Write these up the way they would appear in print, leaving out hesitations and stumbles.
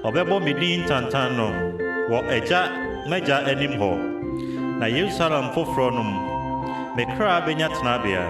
Obebo midin tantano wo eja meja enim ho na Yerusalem foforo num me kra benya tenabia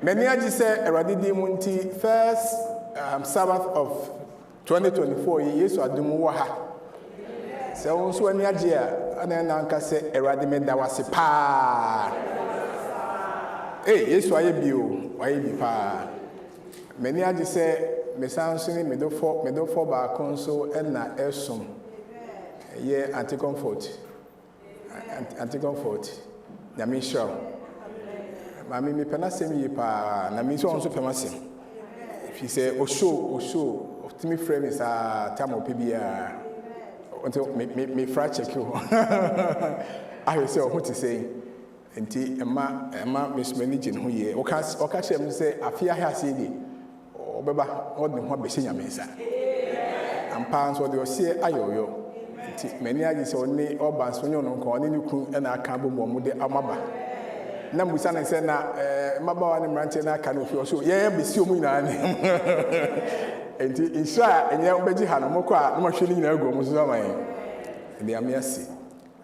Many aji say eradidi munti first Sabbath of 2024 Yesu adumu wa ha. Se onso ani aji ana na nka se eradi me da wase pa. Yesu aye bi pa. Many aji say me sanso ni me do for ba konso na esum. Ye anti-comfort. Na me sure. Mami me pena semi pa na me so onso pema sem. If you say o show of me frame is time of bia until me fra check you. I will say what to say. Enti emma miss managing ho ye. O ka chem say Appiah ha say di. Obeba od ne ho be senya mensa. Ampa so de o say ayoyo. Enti many agi say oni oban so nyo no nko oni ni ku na aka bo mo de amaba. Na musa na se na mabawa ne mranche na aka no fi so ye besi omu nyina ne enti insha enye obeji ha no mokọ a na mahwe ni nyina agu mu so man ndi amiasi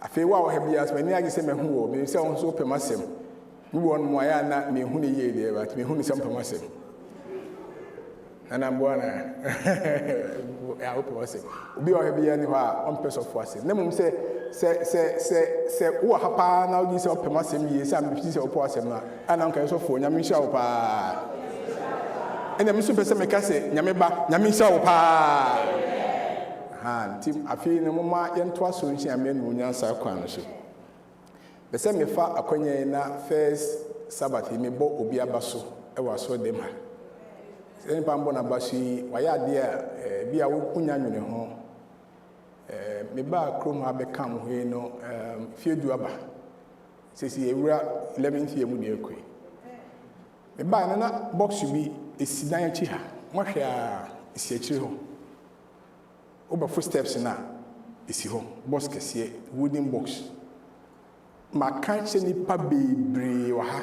afi wa wo ha bia so ani agi se mehu wo be se won so pemasem mi won mo aya na me hu ne ye de ba me hu ne sem pemasem and I'm born. I hope it was it. Be or be anywhere on person for us. Name say, what happened now? This up massive years, and this is a person, and I'm going to phone Yamisha pa. And I'm super some say, Yameba, Yamisha pa. And Tim, I feel no more than twice soon. I mean, when you're so conscious. The same if I acquire na first Sabbath, he may bought Obi Abaso, I was so them. Any Pambona Bashi, why are there? Be a Unyan home. Me ba Chrome have become who no few duaba. Says he 11th year with the equi. Me ba nana box you be is Sidaya Chiha. What is a chill? Over footsteps na is home. Boss can wooden box. Ma kanche nipa bebre wa ha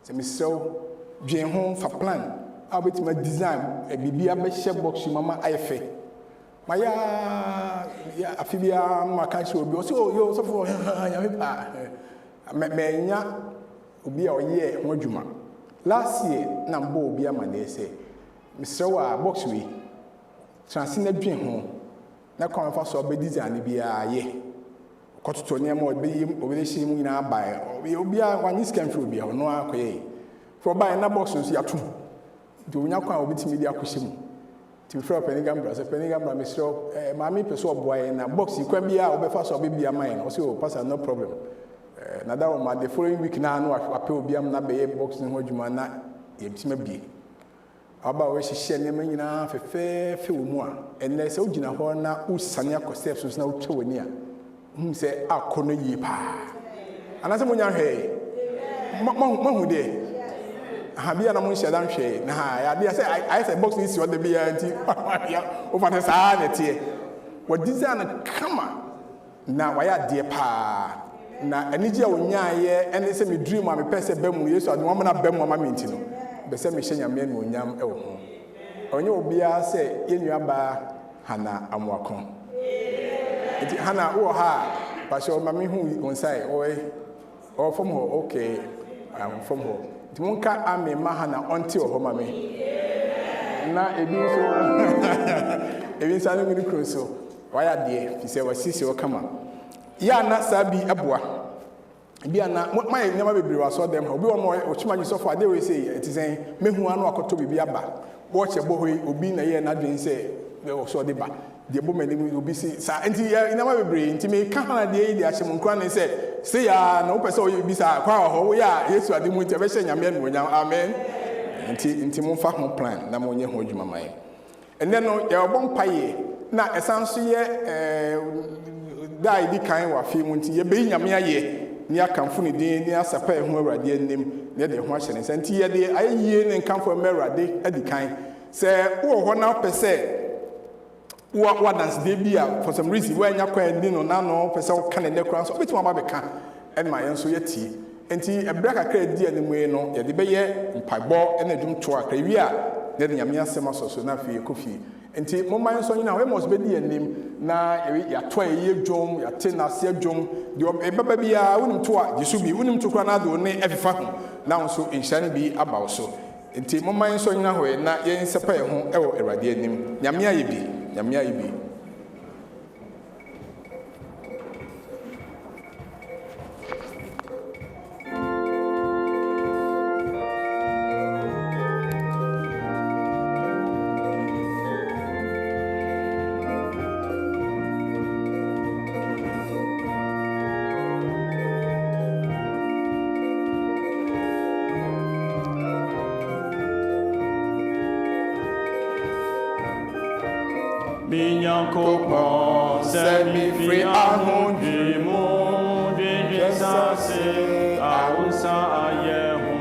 se me sew dwen ho fa plan a betima design e bibia be she box mama ayefe ma ya afibia ma kanche obi o se o yo so for ya me pa me nya obi a oye ho adwuma last year na mbo obi ama na ese me sew a box we transina dwen ho na kwa fa so be design bia ye kototo ne mo obi shi mu nyina bai obi a wani scan fro bia no akoye for bai na box so ya tu do nya kwa obi timi dia akohye mu ti fro penigambra me sro ma mi peso oboa na box kwa bia obefa so obi bia man o say o pastor no problem na that one the following week na no ape obi am na be box ni ho adwuma na ye bitima bie aba we hye ne ma nyina fe wo mu a enle se ogina ho na usane akosef so na utwe wani a say akono yi pa anase mo nya hwe mahu de ha bia na mo hye dan hwe na ha ya de say I say box is your de bia anti ya over the sa na tie what design kama na wa ya de pa na anije wonya ye ene say me dream a me pese ba mu Yesu ade mo na ba mu ma menti no be say me hye nyame no onyam e wo ho onye obia say yenua ba hana amwakon Hana or ha, Pastor Mammy who on side, or from her, okay, I'm from her. The one cat I may mahana until her mammy. Now, it means so. It means I'm going to cruise so. Why are they? He said, was sister or come on. Ya not sabi abwa. Be not what my never be was saw them. We were more, which man so far they will say, it is a me who are to be aba. Watch a boy who be in a year and I didn't say, they were so the back. The woman will be see, sir, and in our brain to make Canada the Asham Kwan and said, say, no person you be sir, oh, yeah, yes, you are the intervention, amen, amen. And Timon Fahmo plan, Namonia hold you, my mind. And then your bon paye, now essentially, die the kind of film, you being a mere year, near Camfuni, near Sapa, whoever I did name, near the Washington, and here they I year and come for Mera, they at the kind. Say, oh, 1 hour per se. What dance they be for some reason when you're quite no no person can the crown so bit one babeka and my answer yeti enti e break akra di anime no ye de be ye mpaibo and adum to akra wi a de nyame asema so na fi kofi enti mo man so nyina we must be di anim na ya to ye dwom ya te na se dwom de e baba bia wonim to a jesu bi wonim to kra na do ne efifa ho na so enhyane bi abaw so enti mo man so nyina ho na ye nsepa ye ho e wo erade anim nyame aye bi nyame aye bi Minyankopo set me free ahundimu Jesase ausa ayehu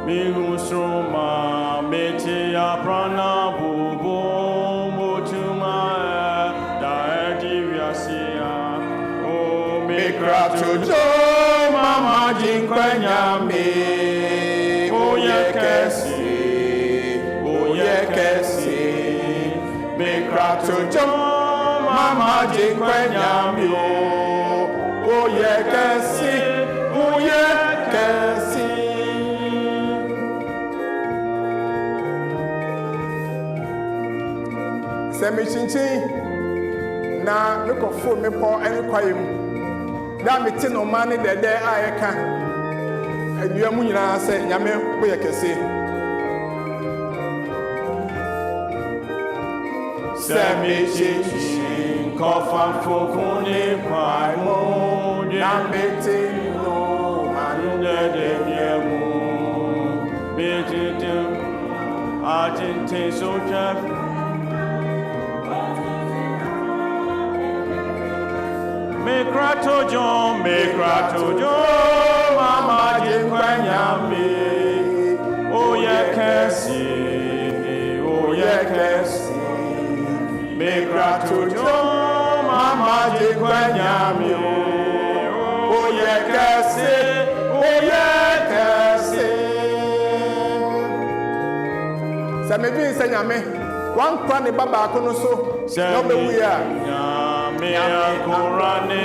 Mihusroma meti aprana bubu Mutuma daedi viasia O mikratujo mama jinkwenyame O yekesi Mikrato John, Mama Jinkwenyami, oh yekesi, oh yekesi. sɛ mekyinkyin na mekɔfo mepɔ ne kwaeɛ mu na mete no ma ne dɛdɛ a yɛka adua mu nyinaa sɛ nyame woyɛ kɛse sɛ mekyinkyin kɔfa mfoko ne kwae mu na mete no ma no dɛdɛ miamu betete atente so twa Mekrato John, Mama Jinkwanyame, oh yeah, Cassie, oh yeah, Cassie. Mekrato John, Mama Jinkwanyame, oh yeah, Cassie, oh yeah, Cassie. Samebi Sanyame, one crane baba konoso, Samebi. Me akurane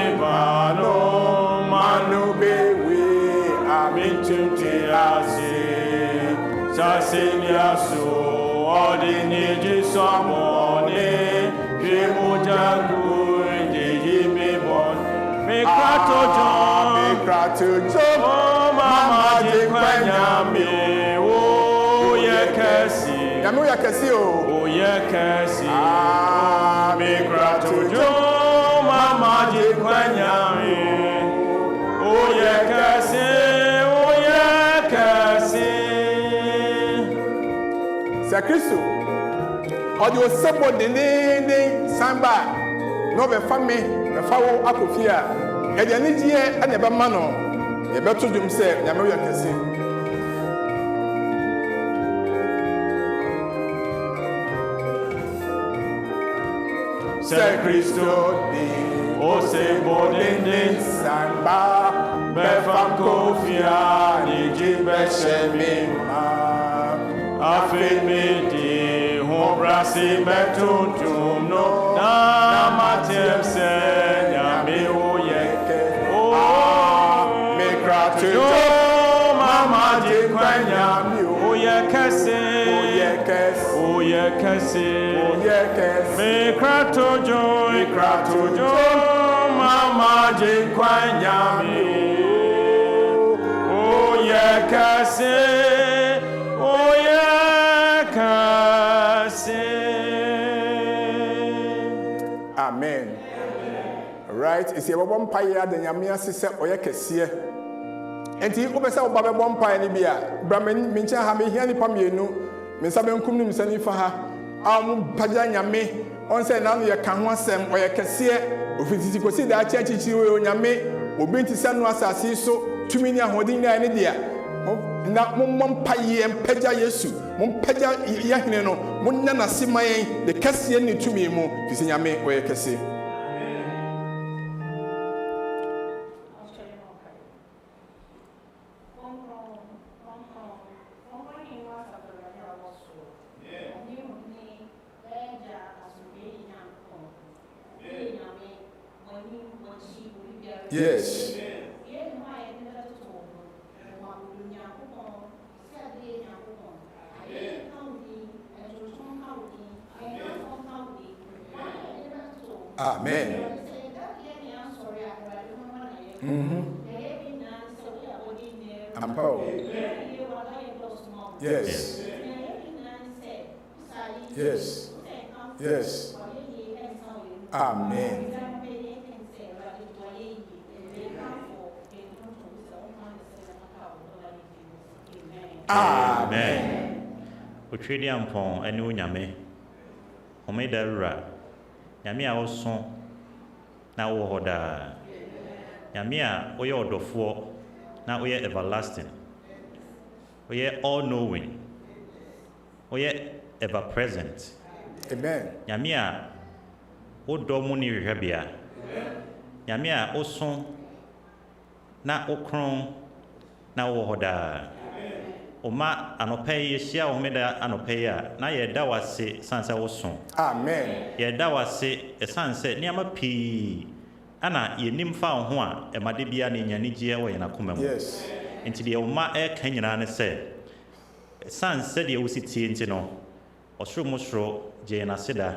manu bewe amintunte ase saseniaso odini jisomone kemujagu ndeyi mebon me krato jo mama jikwanyame o yekesi yame o yekesi o yekesi me krato jo Mama Jinkwanyame, oh yeah, Kasi. Sir Christo, or you support the name Samba, no be family, the fowl Appiah, and the Nidia and the Bamano, the better himself, Yamoya Kasi. Sir Christo, o se bodende Samba, befam kofia, ni jibeshe mima, afemedi, hombrasi betuntum no, na matem se, nyame oyeke, o, me kratu, mama jinkwanyame, oyekese, me krato jo, mama jinkwanyame, oyekase. Amen. Right, it's a bomb pie the Yamia sister oyekese. Enti obesa oba be bomb pie ni bia, Bramin mincha ha me hia ni pamienu. Me sabe nkum nim sani fa ha pagya nyame on say na no ye ka ho asem o ye kese ofititi kosi da achi achichi o nyame obi nti se no asase so tumi ni ahodin na ne dia na mommom paye empagya Yesu mompagya yahene no monna nasemayen de kese ni tumi mu fisi nyame o ye kese. Yes. Amen. Yes. Yes. Yes. Amen. Amen. Utredi ampon ene onyame. Omeda rura. Nyame a oso na wo hoda. Nyame a oye odofo na oye everlasting. Oye all knowing. Oye ever present. Amen. Nyame a odomu ni hwehwebia. Nyame a oso na okron na wo hoda. Oma anope yeshia omeda anope ya na yeda wase sanse woso. Amen. Yeda wase sanse niama pi ana yenim fa ho a emade bia ne nyanigye wo yenakoma mu. Yes. Enti de oma e kan nyina ne se sanse de wositie nti no osro musro je na seda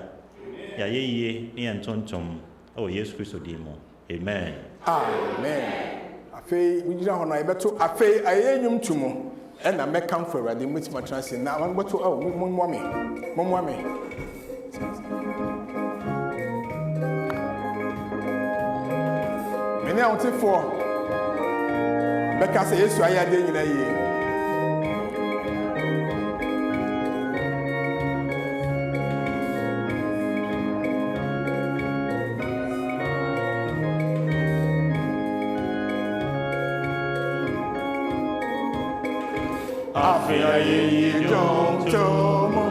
ya ye ni entontom o Yesu Kristo di mo. Amen. Amen. Afei wujira hono ebeto afei ayenyum tumo e na meka mfo Awurade mutima transi na wanbeto momwa me. Mene awtifo beka se Yesu ayade nyina ye. Appiah ye jom tomo,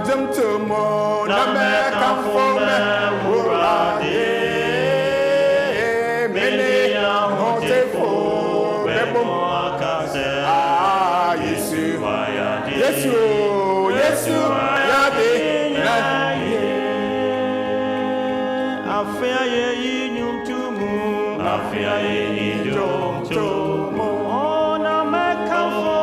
Jom tomo na me kamfome urade mene ya hotefo bebo akase Yesu ayade Yesu yade na ye Appiah ye nyum tumu Appiah ye jom tomo na me kamfo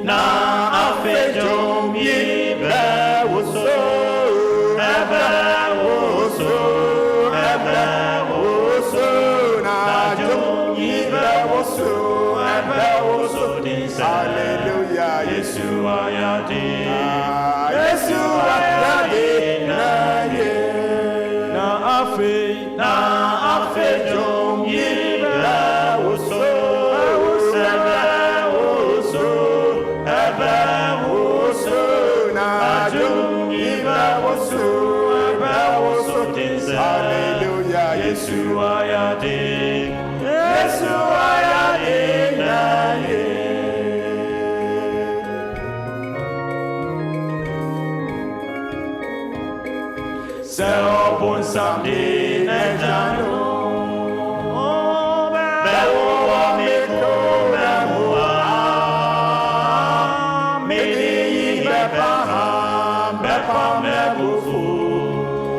na afe jom ye be woso na jom ye be woso dinse hallelujah Yesu ayade na ye na afe jom ye be woso hallelujah Yesu ayade na ye se obun samdi nejano bewo amiko memoa mini bepa mebufu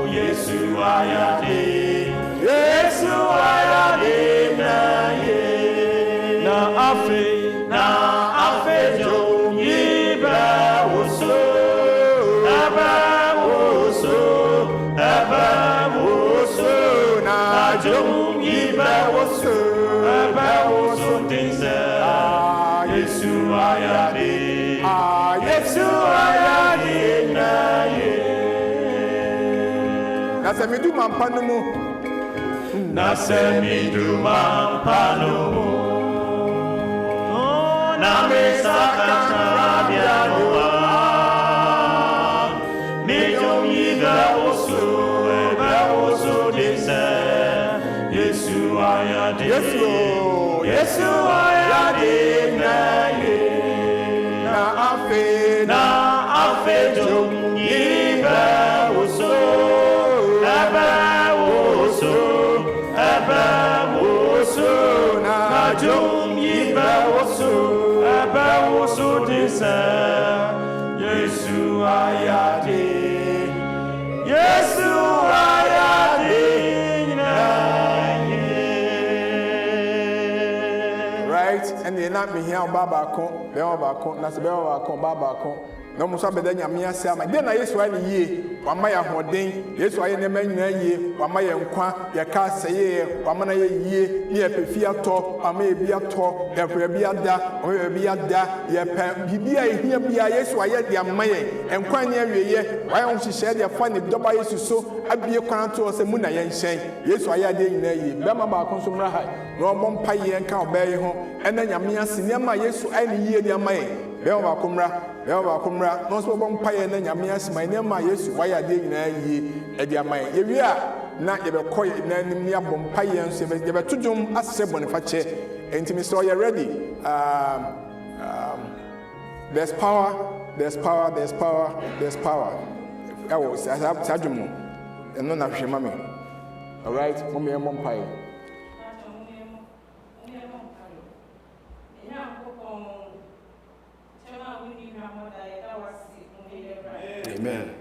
Yesu ayade na ye na afe jom yibe woso na jom yibe woso dinse Yesu ayade na ye na se midu mampano mu na mesaka bianoa mejom yibe woso dinse Yesu ayade na ye na afe jom yibe woso na jom yibe woso dinse Yesu ayade na ye right and they not me here baba kon be na se be baba kon no mo so beda nyame ase ama de na Yesu ayi yie wama ya hoden Yesu ayi ne manyina yie wama ya nkwa ya ka aseye wama na ye yie ne ya pefi ato wama ye bi ato ya pe bi ada wama ye bi ada ya pe bibia ehia bia Yesu ayi de amaye nkwa ne awieye wa ya nhihye de fa ne doba Yesu so abie kwan to se mu na ye nhyen Yesu ayi de nyina yie be ma ba kon so mra ha no mo mpa ye nka obaye ho ena nyame ase ne ma Yesu ayi ne yie de amaye be ma ba komra no so bon paye na nyame asema ne ma Yesu waya de nyina yie e de amaye ye wi a na ye be koy na nim ne abom paye nso ye be tudum asese bonifa che entimi so you ready there's power ewo sadwum eno na hwema me all right mo me mo paye Amen.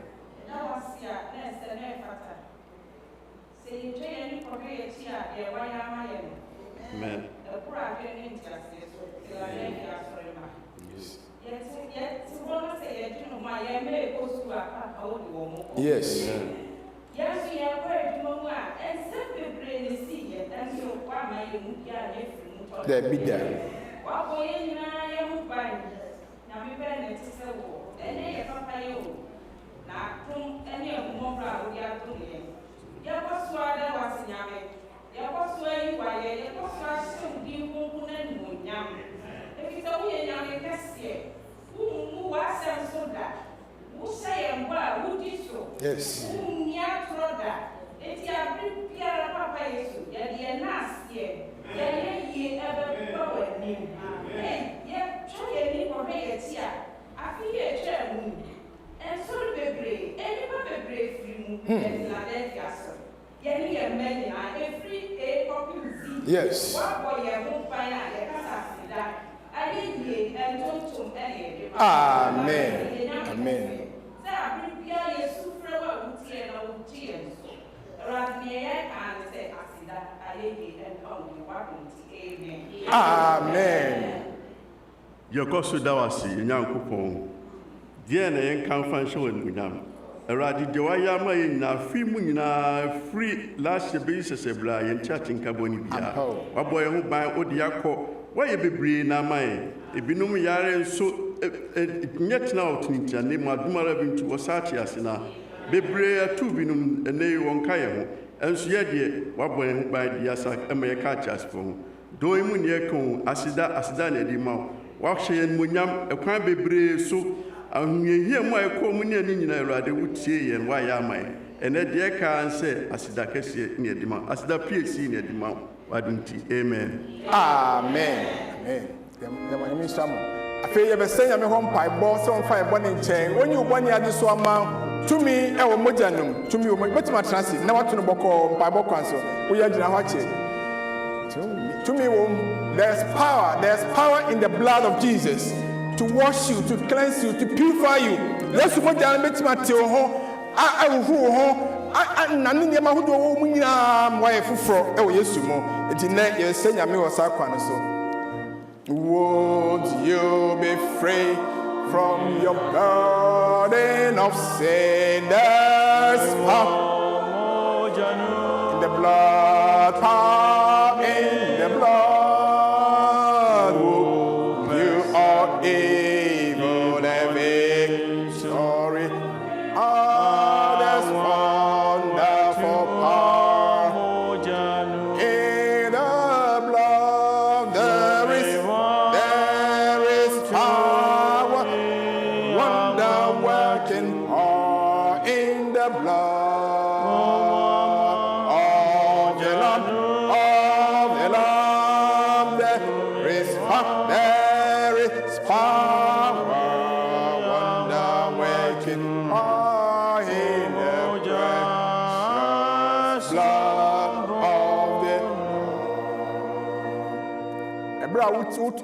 Amen. Yes. There be there. Yes. Yes. Amen. Amen. Amen. Yokosu dawasi nyankopon. Die na yen kan fan hye wonunam. Erade de waya ma yen na fi mu nyina free last year be sesebra yen church nkaboni bia. Wabo ye ho ban odi akọ. Waye bebre na man. Ebinom yare nso nyetna otintia ne mu adumara bintu wasachi asena. Bebre atu binum ene wonka ye ho. Enso ye de wabo ye ho ban dia sak ema ye ka church fo. Do imu ne kon asida na di ma. Wahye yen munyam ekwan bebre so ahuyehie mu ayekọ mu ne nyina Awurade wutie yen wa ya man. Ene de ka anse asida kese ne di ma. Asida PhD ne di ma. Wadunti. Amen. Amen. Amen. Dem sam. Afi ye be senya me ho mpai bo se on fire bo ne nchen. Onyi uboni ade so ama tumi e wo mojanum. Tumi wo betima transit na watu no boko mpai bo kwan so. Wo ya gina ho ache. Tumi wo there's power in the blood of Jesus to wash you, to cleanse you, to purify you. Let's go down betima te ho hu ho nanu ne ma hodo wo munyina wa efufro e wo Yesu mo. Enti na ye senya me wo sa kwan so. Would you be free from your burden of sin? There's power in the blood, power in the blood. You are able to make sorry. There's wonderful power in the blood. There is power, wonder working power in the blood.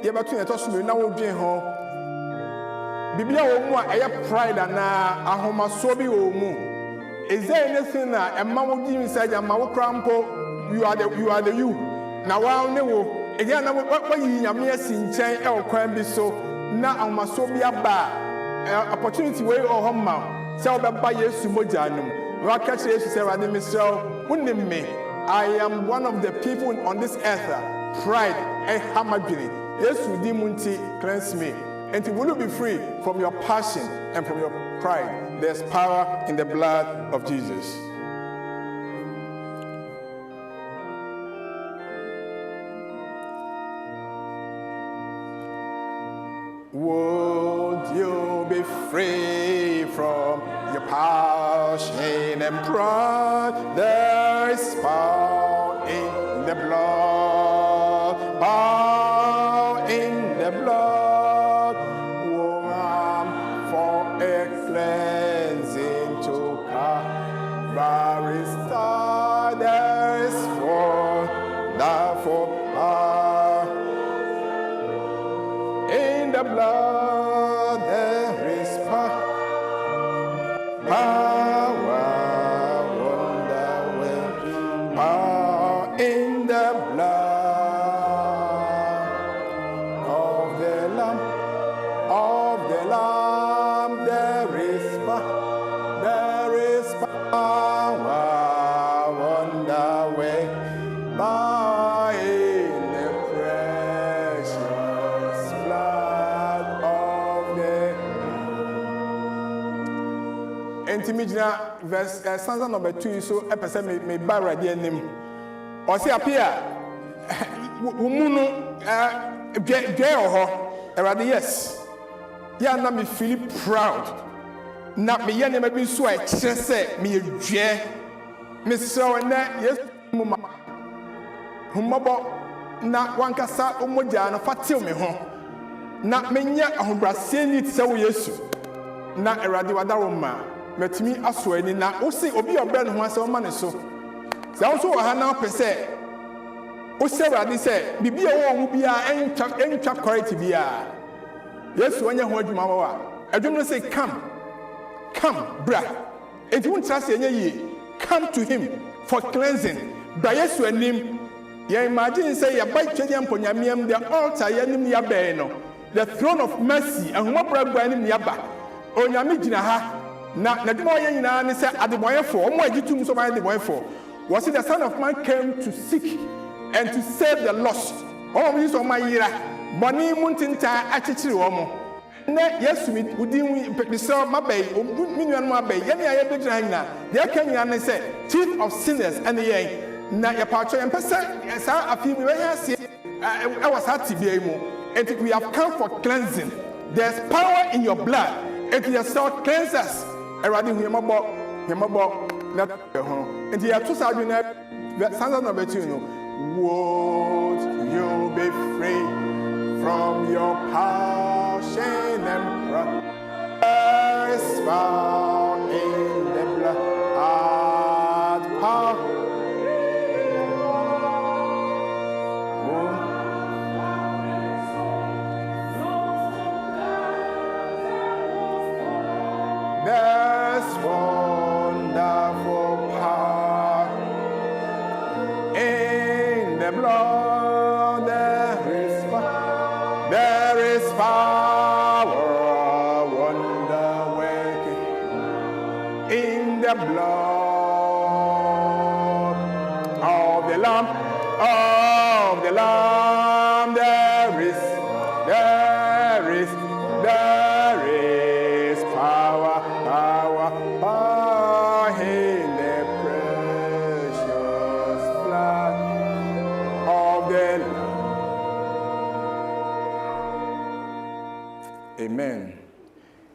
You ever to touch me now? Would be home. Biblia wo pride and ahoma so bi wo mu. Is there anything that a man would give inside a mawo crampo? You are the you. Now wa ne wo. Again, what you nyame asinchen e okwan bi so na ahoma so bi aba opportunity wey o homa. Se obeba Yesu mojanum. Wa ka che Yesu se wa ne misraw. Unim me. I am one of the people on this earth. Pride and hamadwini. Yes, Munti, cleanse me. And will you be free from your passion and from your pride? There's power in the blood of Jesus. Would you be free from your passion and pride? There is power in the blood. Power in the blood. Warm for a cleansing to Calvary's side. There is wonderful power in the blood. There is power. power on the way, by the precious blood of the. Intimidina verse stanza number 2 so epese me bara de anim. O se Appiah wumunu dwe oho erade yes. Ya na me feel proud. Na me ye na bi so a kire se me dwe. Me so na yes muma. Humabo na wankasa omogya na fatew me ho. Na menya ahobrase ni tse wo Yesu. Na erade wadaro ma. Metimi aso ani na wo se obi obrɛ no ho ase o ma ne so. Sa wo so wo ha na pese o se erade se bibia wo ho bia entwa quality bia. Yesu anya ho adwuma wa. Adwuma no say come bra. Enti won trust enye yi. Come to him for cleansing. Ba Yesu anim. You imagine say ya bai twedi amponyamiam the altar yanim ya bɛn no. The throne of mercy and ho bragba anim ya ba. Onyame gina ha. Na dwuma ye nyina ne say adeboyefo. Omo agitum so ban adeboyefo. Was it the Son of Man came to seek and to save the lost. Omo bi so ma yira. Boni muntinta achichiri omo. Na Yesu mi udin pekisa mabay minuan mabay. Ye na ye begina nyina. De aka nyina ne say chief of sinners and ye na ya pacho en pese sa afi mi we hase I was hati bia mu. And we have come for cleansing. There's power in your blood. It is so cleanse us. Eradi hemabo na ho. And you have to say stanza number 2 no. Would you be free from your passion and pride? Is found in the blood power. There's wonderful power in the blood. There is power, wonder working in the blood of the Lamb. Of the Lamb, there is power in the precious blood of the Lamb. Amen.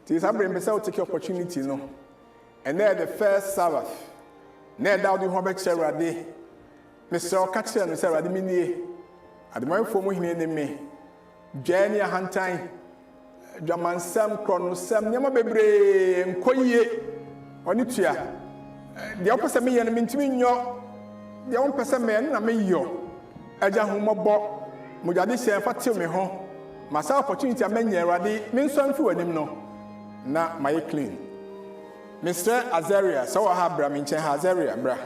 This I bring myself take opportunity, no. And then the first Sabbath. Now that you have a chair day. Mr. Catcher and Sarah the Mini. At the moment for me, Jenny a Hantine. Jaman Sam Chrono Sam Yama Bebre and Koye Onitia. The opposite me and Mintimin yo. The own person man, I may yo. Ajahumabo Mujadisha and Fatil me home. Myself opportunity a many ready, means some food and him no. Na my clean. Mr. Azaria, so I have Braminche Azaria, bra.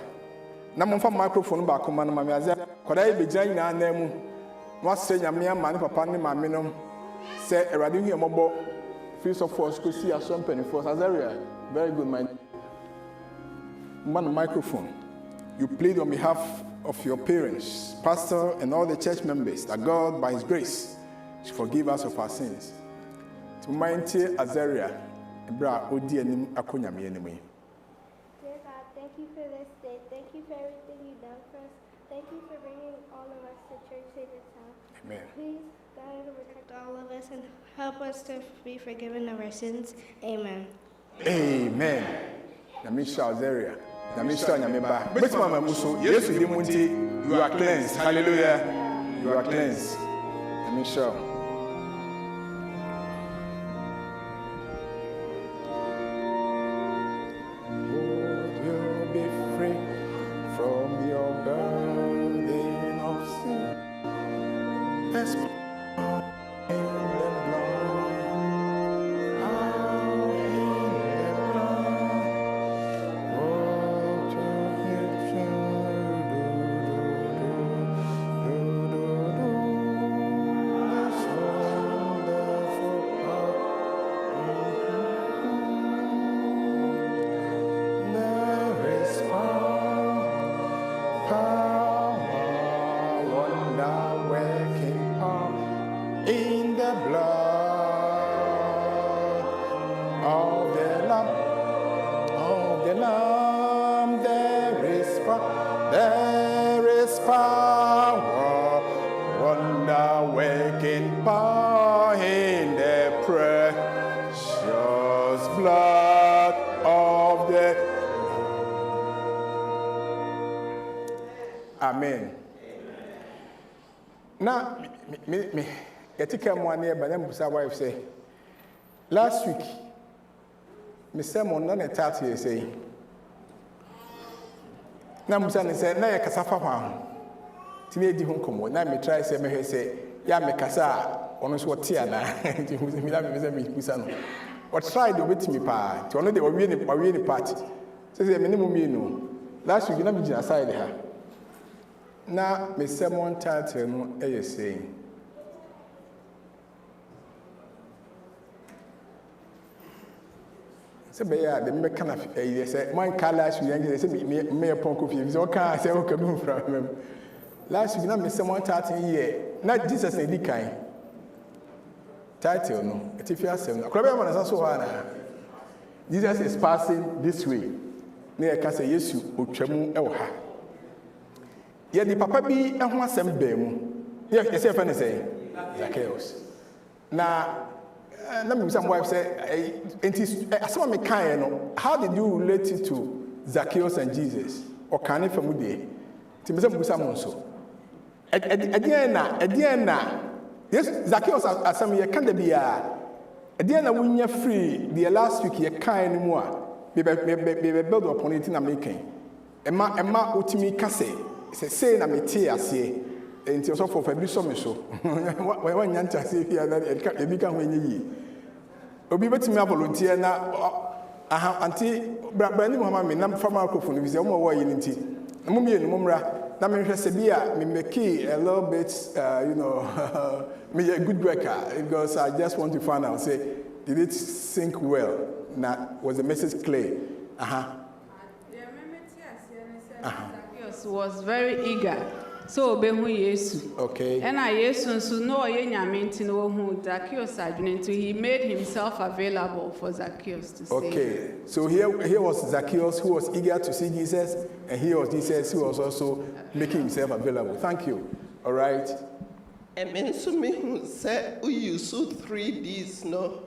Na from microphone back on my Azaria. Could I be joining our name? What say your mere man, papa, my minimum? Say a radio here, mobile. Fields of force could see a something for Azaria. Very good, my man. Microphone. You plead on behalf of your parents, pastor, and all the church members that God, by His grace, should forgive us of our sins. To mighty Azaria, bra odi anim akonya me enemy. Dear God, thank you for this day. Thank you for everything you've done for us. Thank you for bringing all of us to church here this time. Amen. Please guide and protect all of us and help us to be forgiven of our sins. Amen. Amen. Namisha Azaria. Namisha Nyameba. But mama muso, yes, you are cleansed. Hallelujah. You are cleansed. Namisha. Lamb. Oh, the Lamb, there is power, wonder-working power in the precious blood of the... Amen. Now, me get one here, but then my wife say, last week, my sermon on a 30 years say, now my son said, "Na yakasafa hwan." Ti me di ho komo. Na me try say me say, "Ya me kasa ono so tia na." Ti hu me la me say me kusa no. O try do betimi pa. Ti ono de o wie ni party. Say me ni mo mi no. Last week na me gina side ha. Na me sermon title no e saying, say be ya de me kana say man kala su yan say me pon kofi so kan say o ka bi from last week na me sermon title here na Jesus na di kan title no etifi asem na akora be man so ha na Jesus is passing this way na e ka say Yesu otwam e wo ha ye di papa bi e ho asem ba mu ye say fa ne say Zacchaeus na me some wife say asema me kan no how did you relate it to Zacchaeus and Jesus or can it from there ti me say me some so edian na yes Zacchaeus asem ye kan da bia edian na wunya free the last week ye kan ni mu a be build upon it na me kan emma otimi kase say na me tie ase enti so for bi so me so wa nyanta se fi na e bi ka ho enyi obi betimi volunteer na anti brani Muhammad me na fa microphone bi se o mo wa yi nti mo mienu mo mra na me hwese bia me make a little bit me a good worker because I just want to find out say did it sink well na was the message clear was very eager. So Behu Yesu. Okay. And I Yesu so no Yenyaminti no who Zacchaeus adjoined to he made himself available for Zacchaeus to see. Okay. So here was Zacchaeus who was eager to see Jesus, and here was Jesus who was also making himself available. Thank you. All right. And then so me who said we use 3 D's no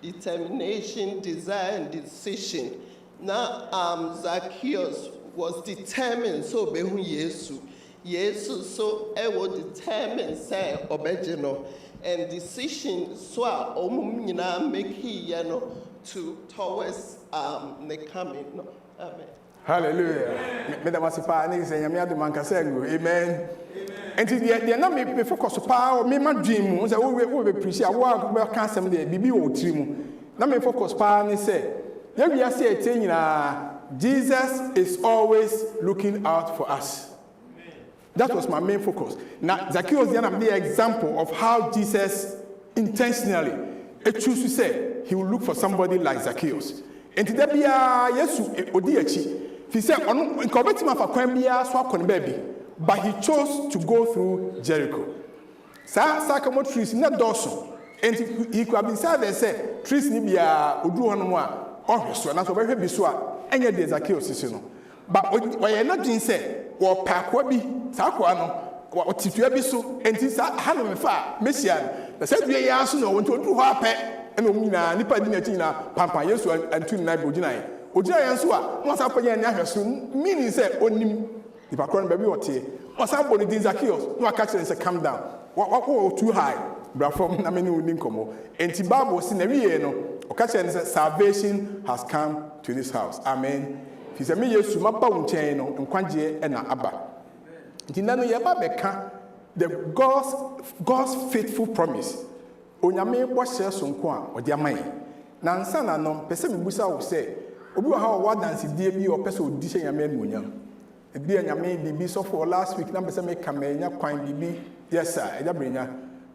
determination, desire, and decision. Now Zacchaeus was determined so Behu Yesu. Yesu so was determined say obejeno and decision so nyina make to towards the coming no amen. Hallelujah. Madam Asipa ni say nyame adu mankasengo amen. Enti de na me focus pa me ma dream mu say we be preach awo be ka asem de bibi wo tiri mu na me focus pa ni say ya wi ase ete nyina Jesus is always looking out for us. That was my main focus. Now, Zacchaeus is the example of how Jesus intentionally chose to say he will look for somebody like Zacchaeus. And today, yes, he said, but he chose to go through Jericho. Sakamo trees not dorsal. And he could have been said, they said, trees nibia udu hanwa, or so, and that's why he biswa, and yet there's Zacchaeus. But what you're not doing say, or Pakwabi, Sakwano, what Titua Bisu, and Tisa Hanafa, Messian, the said we are soon want to do her pet, and Omina, Nipadinatina, Pampa Yesu, and two night Bojinai. Ojina Yansua, once up again, soon, meaning say, only if I can't baby or tea, or somebody did Zacchaeus, no catch and say, come down. What too high, Brafom Namenu Ninkomo, and Tibabo Sineriano, or catch and say, salvation has come to this house. Amen. He said, "Me Yesu mapa unchen no nkwagye na aba." Ntina no ye ba beka the God's faithful promise. Onyame bo hye so nko a odi amai. Na nsa na no pese me busa wo se obi wa ha wa dance die bi o pese odi hye nyame anu onyam. Ebi nyame bibi so for last week na pese me kamanya kwan bibi yes sir eja brenya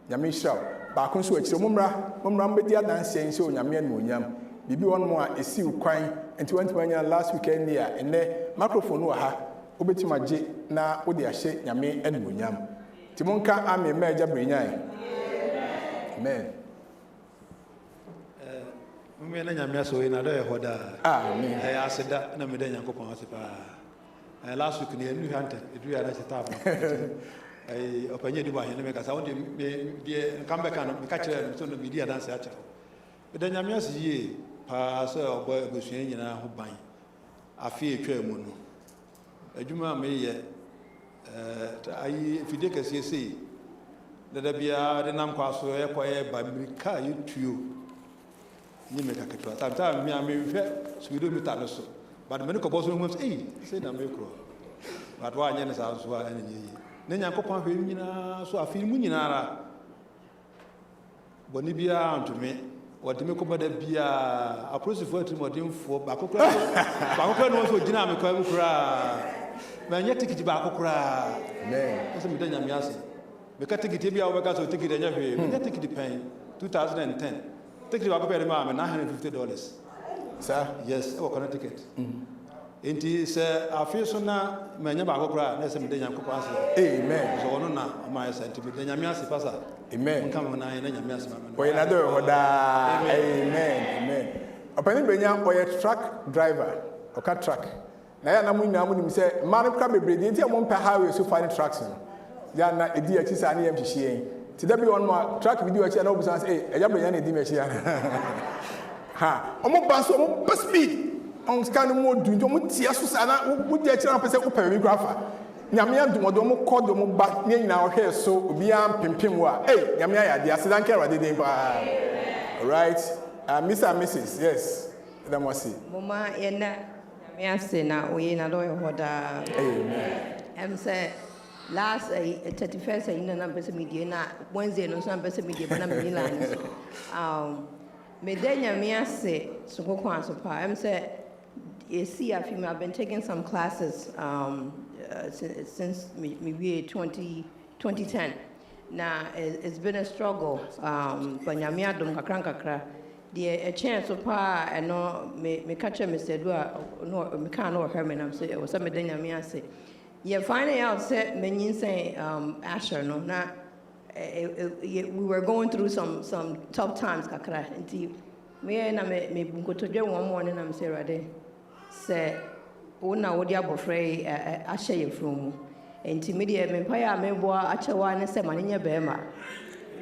nyame hira ba ko so akire momra mbedi dance yen se onyame anu onyam. Bibi won mo a esi ukwan enti wantwanya last weekend here ene microphone wo ha obetima je na wo de ahye nyame anuonyam timonka amen ma eja brenyan amen. Me na nyame so ina do hoda. Amen. Aseda na me da Nyankopon ase pa. Last week ne enu hunted, edu ya na cheta pa. Opanye di ba hene me kasa won de come back and me ka kire so no media dance a kire. Me da nyame ase yie pa so obo ebusuan nyina ho ban. Afi etwa mu no. Adwuma me ye ayi fide kase sei. Dada bia de nam kwa so ye koye ba mi ka yetuo. Ni me ka ketwa. Sometimes me hwe speedometer no so. But me ko boso no say na me kro. But wa anya ne sa so a anya yi. Ne Nyankopon hwe nyina so afi mu nyina ara. Boni bia antome. Wotime ko bada bia aprosifo atimodimfo ba kokra no so gina me kwa mu kra. Me nya tikiti ba kokra. Amen. So me da nyame ase. Me ka tikiti bia wo ka so tikiti nya hwe. Me nya tikiti pen 2010. Tikiti ba ko pere ma me $950. Sir, yes, I will ticket. Inti se afi so na me nya ba kokra na se me da Nyankopon ase. Amen. So no na my sent me da nyame ase pasa. Amen. Come on, I know yes, ma'am. Amen. Amen. Opening Benya or a truck driver or car truck. Now, I'm say, Madam Crabbe, the won't pay highway so finding trucks. They are not a dear kiss and empty she. To be one more truck video, I know, say, a Yabrian dimension. Ha, almost bus speed. On scan more do you see us, Susana, would the person who paragrapher. Nyamia dumodomo kodomo ba ne nyina ohwe so obia pimpim wa nyamia ya dia sedan kera de den pa. All right, Mr. and Mrs. yes that must see mama yena nyamia se na oye na do hoda. Amen. Say last 31st ina na pese media na Wednesday no so na pese media na me line so me de nyamia se so ko kwa so pa say you see I've been taking some classes since maybe 2010. Now it's been a struggle. But nyamia dum kakra. The chance of pa and no me catch me said no me can't know her man. I'm say it was some de nyamia say. You finding out said me say Asher no na we were going through some tough times kakra. Nti me na me bunko to one morning I'm say rade say una wodi abofrey ahye from enti me de me paya me boa achewa ne se mane nya bema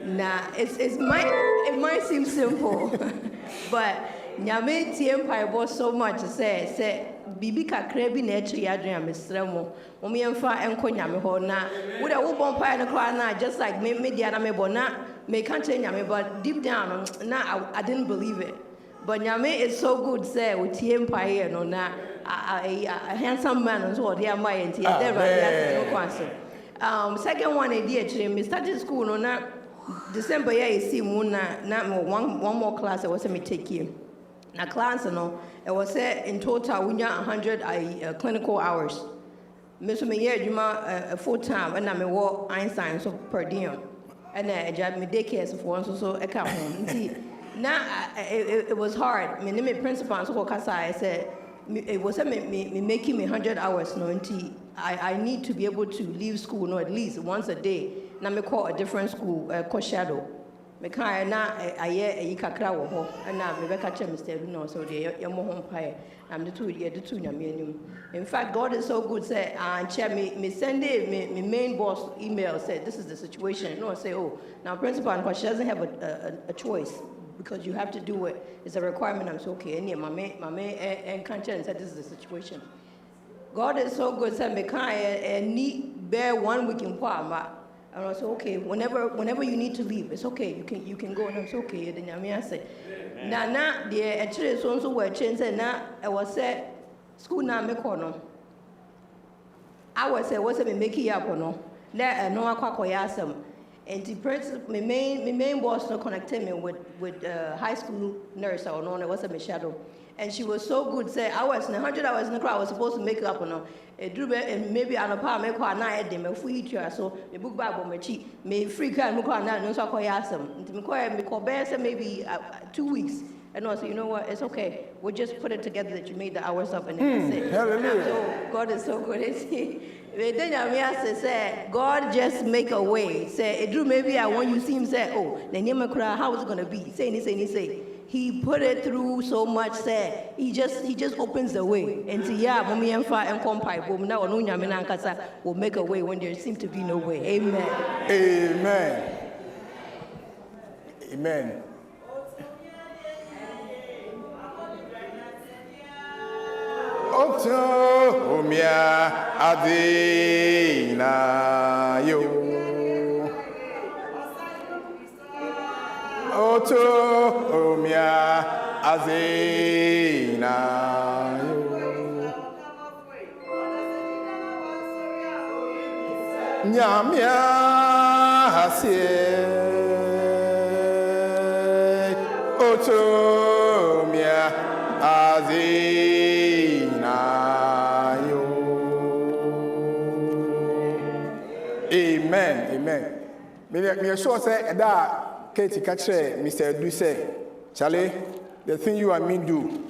na it might seem simple but nyame tie mpaibo so much say bibi kakra bi na echi yadwen amesremo mo me mfa enko nyame ho na wo de wo bon paya ne kwa na just like me dia na me bona me can't change nyame but deep down na I didn't believe it. But nyame is so good say we tie mpaye no na a handsome man so they are my auntie second one idea actually me started school no na December year you see mu na one more class I was me take you na class no it was say in total we nya 100 clinical hours me so me year adwuma full time and na me work Einstein so per diem and I job me daycare for so I come home now it was hard. Me principal so kasa I said it was me making me 100 hours no until I need to be able to leave school no at least once a day. Now me call a different school call shadow. Me can na aye kakra wo ho na me be ka che Mr. No so dey your home pie. I'm the two nyame. In fact God is so good say and chair me send me main boss email said this is the situation. No say oh now principal and she doesn't have a choice. Because you have to do it. It's a requirement. I'm so okay. And my and conscience said this is the situation. God is so good. Said me and need bear 1 week in Kwama. And I said okay. Whenever you need to leave, it's okay. You can go. And I'm so okay. Then I say, na the actually so also were changed. Na I was said school na me kono. I was say what's me make it up or no? Let no akwakoyasem. And the principal, my main boss no connected me with high school nurse or no, it was a shadow. And she was so good, say I was 100 hours in the crowd, I was supposed to make it up or no. And maybe I'm a part make her night them, if we eat so the book bag on my cheek, may free can make her no so I ask them. Me call bear maybe 2 weeks. And I said, you know what, it's okay. We'll just put it together that you made the hours up and then that's it. Hallelujah. So God is so good. Then I say, God just make a way. Say, Drew, maybe I want you see him say, oh, the name of how is it going to be? Say. he put it through so much that he just opens the way. And so, yeah, mommy and fa and compile, now no nyamina nkasa will make a way when there seems to be no way. Amen. Amen. Amen. Oto umia adina yo. Oto umia adina yo. Nyamia hasie. Oto umia adina yo. Amen. Amen. Me sure say that Katie catcher, Mr. Du say, Charlie, the thing you and me do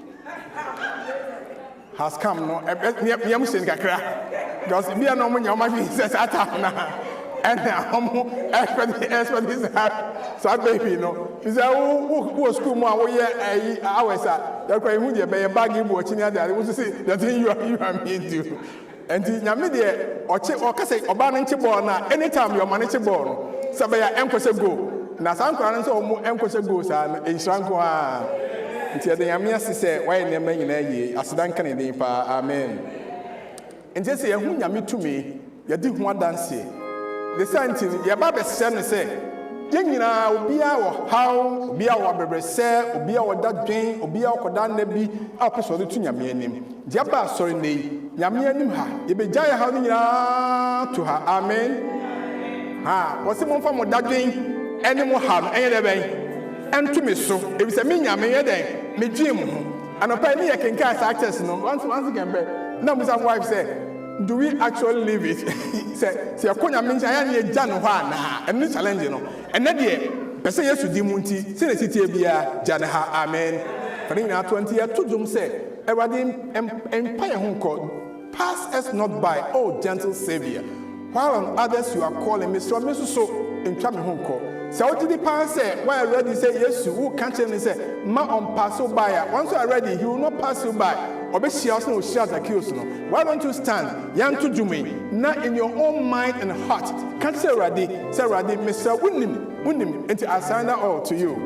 has come. No, me am saying kakra. Because me and no money, my says at now, and now expert this so baby no. He said, who school more? I was at the cry. Would you be a baggy watching that? Was to say the thing you and me do. And the Yamidi or check or say or banning anytime you're managing born. Sabaya Empress go. Na sankwara nso omo enkwose go sa enhranko a ntia de yamia sese why ne ma nyina yi asedanka ne din pa amen ntia se yehu nyame tumi ye di hu adanse the santi ye ba be se ne se ye nyina obia wo haw obia wo bebrese obia wo dadwen obia wo koda na bi a peso de tu nyame anim dia ba sori nei nyame anim ha ye be gya ya haw ni nyina to ha amen ha wo se mo fa mo dadwen any more harm, any day, and to me so. If it's a minya, me day, me dream, and a penny I can cast access. No, once again, now my wife said, do we actually live it? Say, a conya means I am a Jan and this challenge, you know. And that year, Pesa yes to Dimunti, Senate Bia, Janaha, amen. For in our 20 years, to Jum said, Evadim Empire Hong Kong, pass us not by, oh gentle Savior. While on others you are calling me, so in Chami Hong Kong. So what did the pan say? Why already say yes, who can't tell me say, ma on pass you by. Once you are ready, he will not pass you by. Or be she also shout accuse no. Why don't you stand? Young to do me. Not in your own mind and heart. Can't say ready, Mr. Winnim, until I sign that all to you.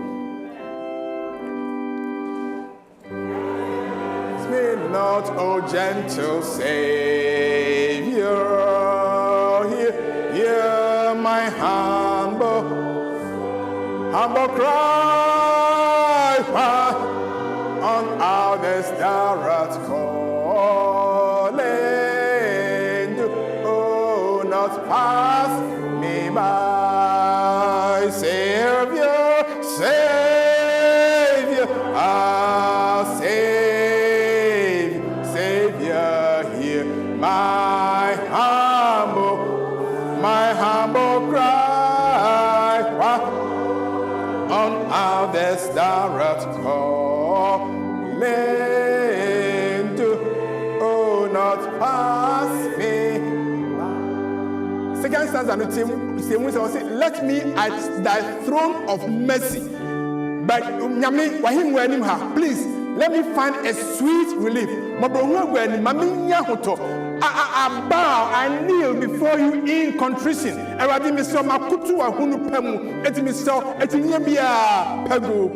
Speak not, O gentle Savior, hear my humble cry on others thou art calling. Oh, not pass me by, Savior, Savior, Savior, hear my humble cry on others thou art calling to, oh, not pass me. Second stanza, let me at thy throne of mercy. But please, let me find a sweet relief. I bow, I kneel before you in contrition. I rather me so makutu ahunu pemu. Eti me so eti nyebia pagu.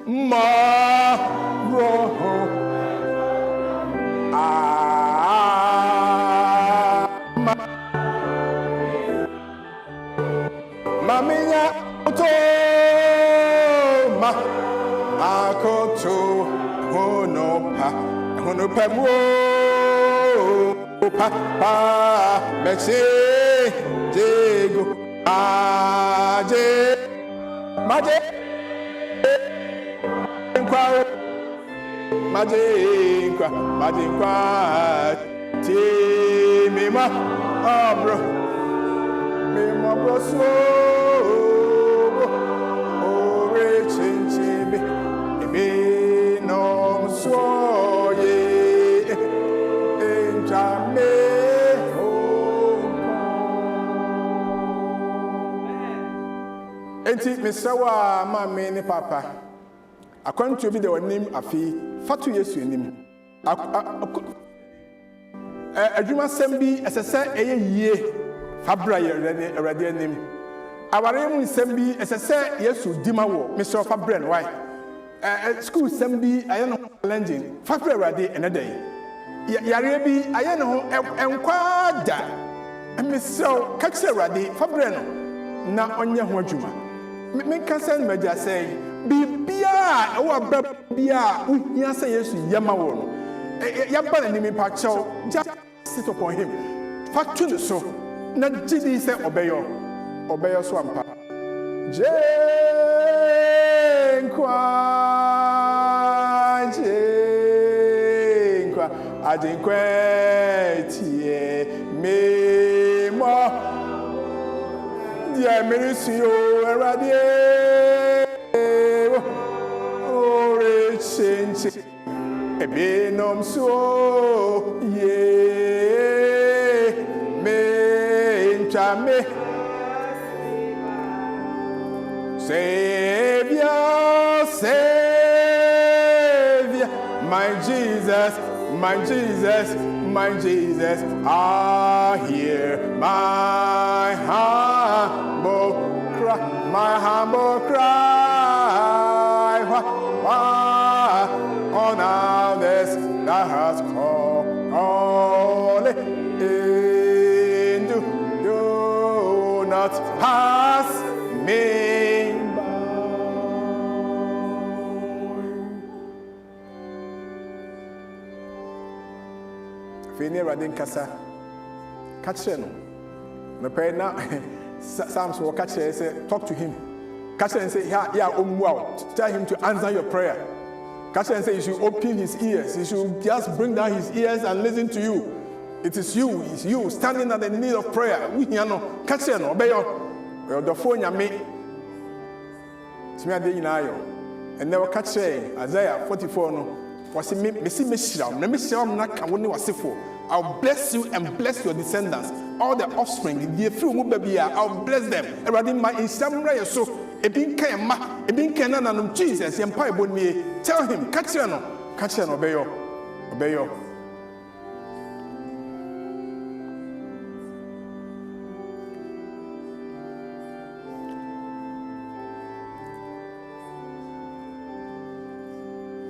Ma roho Maminya to ma akoto hono pemu papa mexe jego aje maje kwa ti mi ma bro so enti mesawa mama ne papa akwantu bi de onim afi fatu Yesu enim adwuma sem bi esese eye yie fabra ye awrade anim aware mu sem bi esese Yesu dima wo meso fabra no why school sem bi aye no challenging fabra awrade enedai yare bi aye no ho enkwa da meso kakse awrade fabra no na onye ho adwuma me kansan maja say bibia ewa bia uhia say Yesu yama wo no yaba na nimi pa chew just sit upon him factu no so na gidi say obeyo so ampa jenkwa adenkwetie me mo dia merisio erade ore chenche ebenom so ye me enchame Savior, Savior, my Jesus, my Jesus, my Jesus, I hear my humble cry, on others that has called, do not pass me by. Fini radin kasa catch no me pay na Psalms will catch say talk to him. Catch and say yeah tell him to answer your prayer. Catch and say you should open his ears. He should just bring down his ears and listen to you. It is you standing at the need of prayer. We hear no catch no obey the phone ya me. Smia de nyinayo. And never catch Isaiah 44 no. Was me see me shram. Me shram na ka woni wasefo. I'll bless you and bless your descendants. All the offspring, the few mu baby, I'll bless them. Everybody my insamra so ebin kan ma ebin kan na no Jesus yempa ebonnie. Tell him catch no obey yo.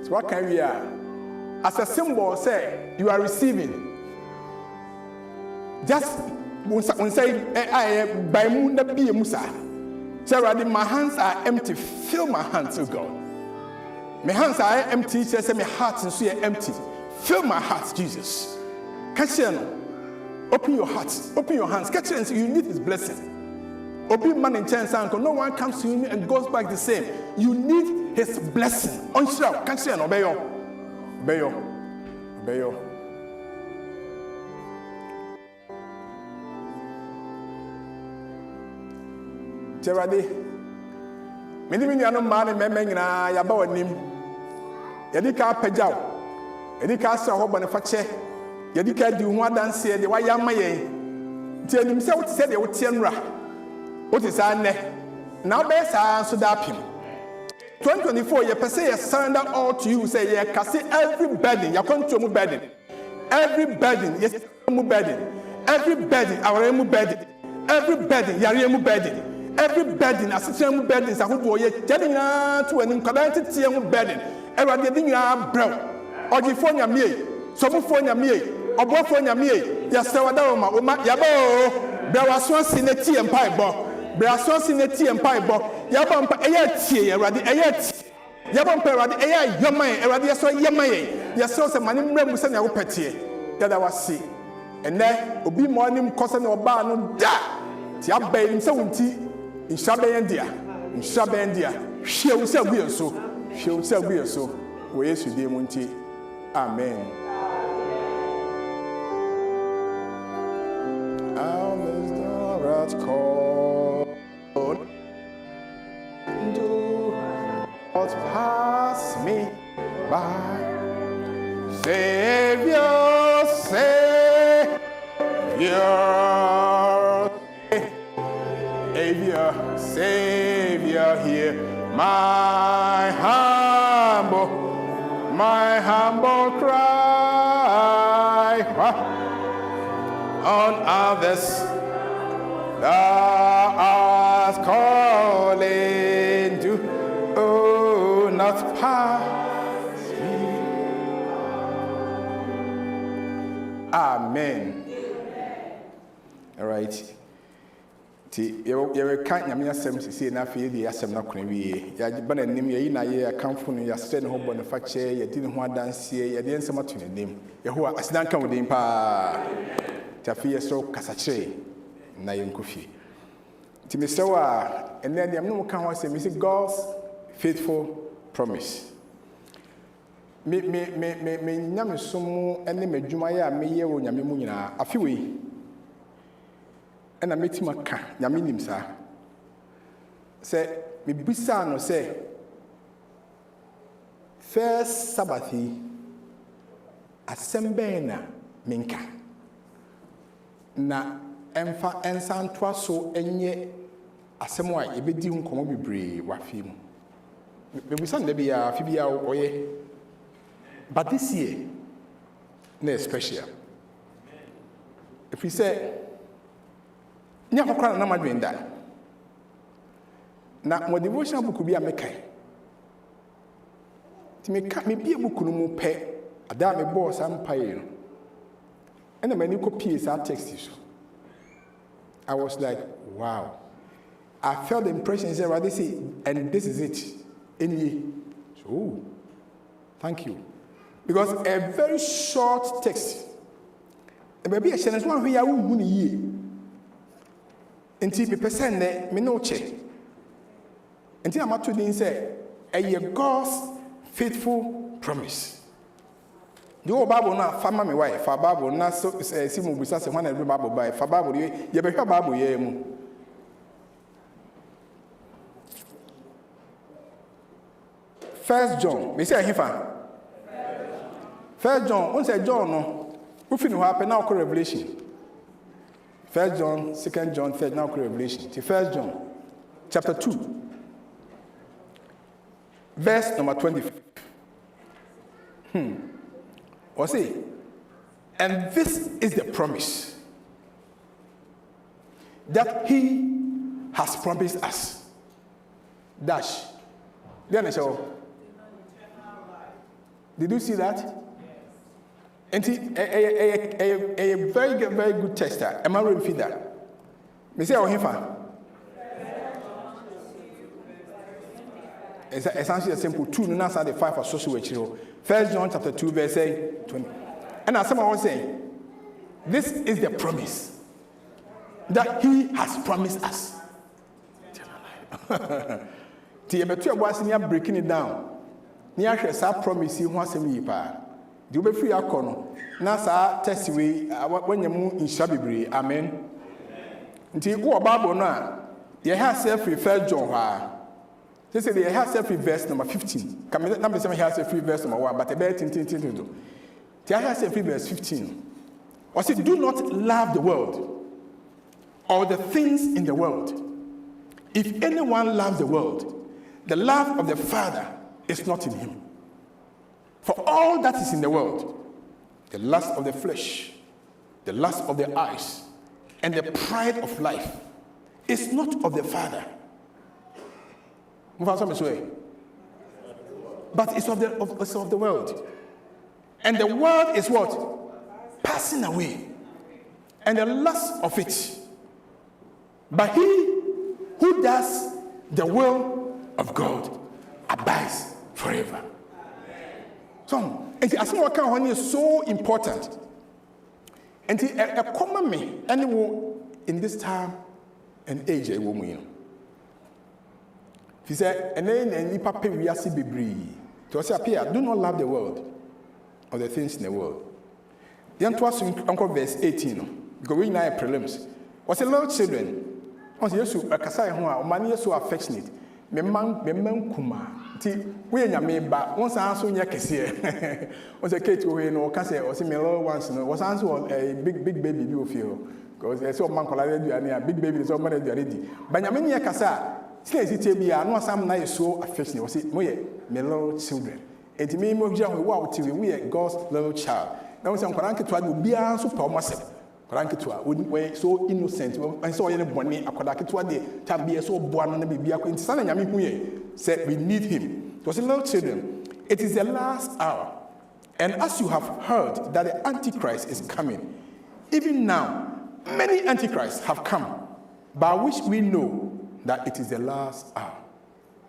So what can we are? As a symbol say you are receiving. Just when say by moon that be a musa. Say my hands are empty. Fill my hands, oh God. My hands are empty. Say my heart is empty. Fill my heart, Jesus. Catch it. Open your heart. Open your hands. Catch it. You need his blessing. Open man in chance uncle. No one comes to you and goes back the same. You need his blessing. On show. Catch it. Obey you. Jerade, many no man and men na yaba nim. Yadika pejaw. Yadika sa ho boniface. Yadika di ho dance de wa yama ye. Ti anim se what said de what tienra. What is ane? Now be sa so da pim. 2024 ye pese ye surrender all to you say ye cast every burden, ya kontu mu burden. Every burden, yes mu burden. Every burden, our mu burden. Every burden, yare mu burden. Every burden, association burdens, I hope you're telling to an incarnated burden. Everybody bro. Or the phone me, some phone me, or both phone me, yes, Sawadoma, Yabo, Braswas in a tea and pipe ball, Braswas in a tea and pipe ball, Yabam Ayat, Ayat, Yabam Perad, Ayat, Yamay, Eradiaso Yamay, Yasos and Manim Remusan Petty, that I was see. And then, Obi morning, cousin or bar no da, Tiabe in 70. In Shabendia, she'll say we are so, we are so, Monty. Amen. Almost call. Do not pass me by. Savior. Savior, shall hear my humble cry. On others thou art calling to, oh, not pass me. Amen. All right. You can't nyame asem sisi na afei de asem na kona wie ya bana nim ye na ye akamfo no ya sɛ ne ho bɔ ne fakyɛ ye di ne ho adansie ye de nsɛm ato ne nim yehowa asidan kan wodin pa tafi ye so kasakyere na ye nkofie ti mesɛw a ene de amno kan ho asem is God's faithful promise me nyame som ene madwuma ye a meyɛ wo nyame mu nyina afi wei and I met him a car, Yaminim, sir. Say, me bisa no say, first Sabbath, assembena minka. Na emfa ensan twa so enye asemo a ebedi nkomo bebre wafim. Me bisa na bia afibia oye. But this year, na special. If we say nya kokra na madwenda na mo devotion book bi a mekai ti me bia book no mu pe ada me boss ampaye no and many copies our text. I was like, wow. I felt the impression, said, well, this is, and this is it. So, thank you. Because a very short text, maybe a sentence one we are who ye. Until the person me no check. Until I'm to the say, a God's faithful promise. The old Bible na farmer me wife, for Bible na so simu bisa se when I read Bible by for Bible ye be Bible ye mu. First John, me say hifa. First John, on say John no. Who fin no happen now Revelation. First John, Second John, Third now Revelation. To First John, chapter 2, verse number 25. What's it? And this is the promise that he has promised us. Dash. Then I show. Did you see that? And a very good tester. Am I ready for that? Me say Ohifa. It's essentially a simple 2 no answer the 5 associate with 1 John chapter 2 verse 20. And as someone was saying, this is the promise that he has promised us. Breaking it down. Near promise he wants me pa. Do be free akono. Na sa testimony when you move in Shabibri. Amen. Until go Bible na ye have self refer John ha. They say they have self verse number 15. Come number 7 has a free verse number 1, but a better thing do. They have self verse 15. Or say, do not love the world or the things in the world. If anyone loves the world, the love of the Father is not in him. For all that is in the world, the lust of the flesh, the lust of the eyes, and the pride of life is not of the Father. But it's of the world. And the world is what? Passing away. And the lust of it. But he who does the will of God abides forever. So, as what kind is so important. And a common me, anyone in this time and age, a woman. He said, and then you papa we are see be to say, Appiah, do not love the world or the things in the world. Then to us, Uncle verse 18, going now prelims. Was a little children. On the issue, a Kasai Hoa, money so affectionate. Memang kuma. We are me, but once I answer Yakasi was a kid who no can say or similar once was answer a big baby you feel. Because I saw man collided and a big baby is already ready. But Yamini Yakasa. Since it be no some na so affectionate. Was it my little children? And me mo gya we we are God's little child. Now some kwaranke to adu bia so pa omasem. Kwaranke to we so innocent. And so any boni akwadake to ade tam bia so boa no na bibia ko nti sana nyame hu ye say we need him. It was little children. It is the last hour. And as you have heard that the Antichrist is coming, even now many Antichrists have come, by which we know that it is the last hour.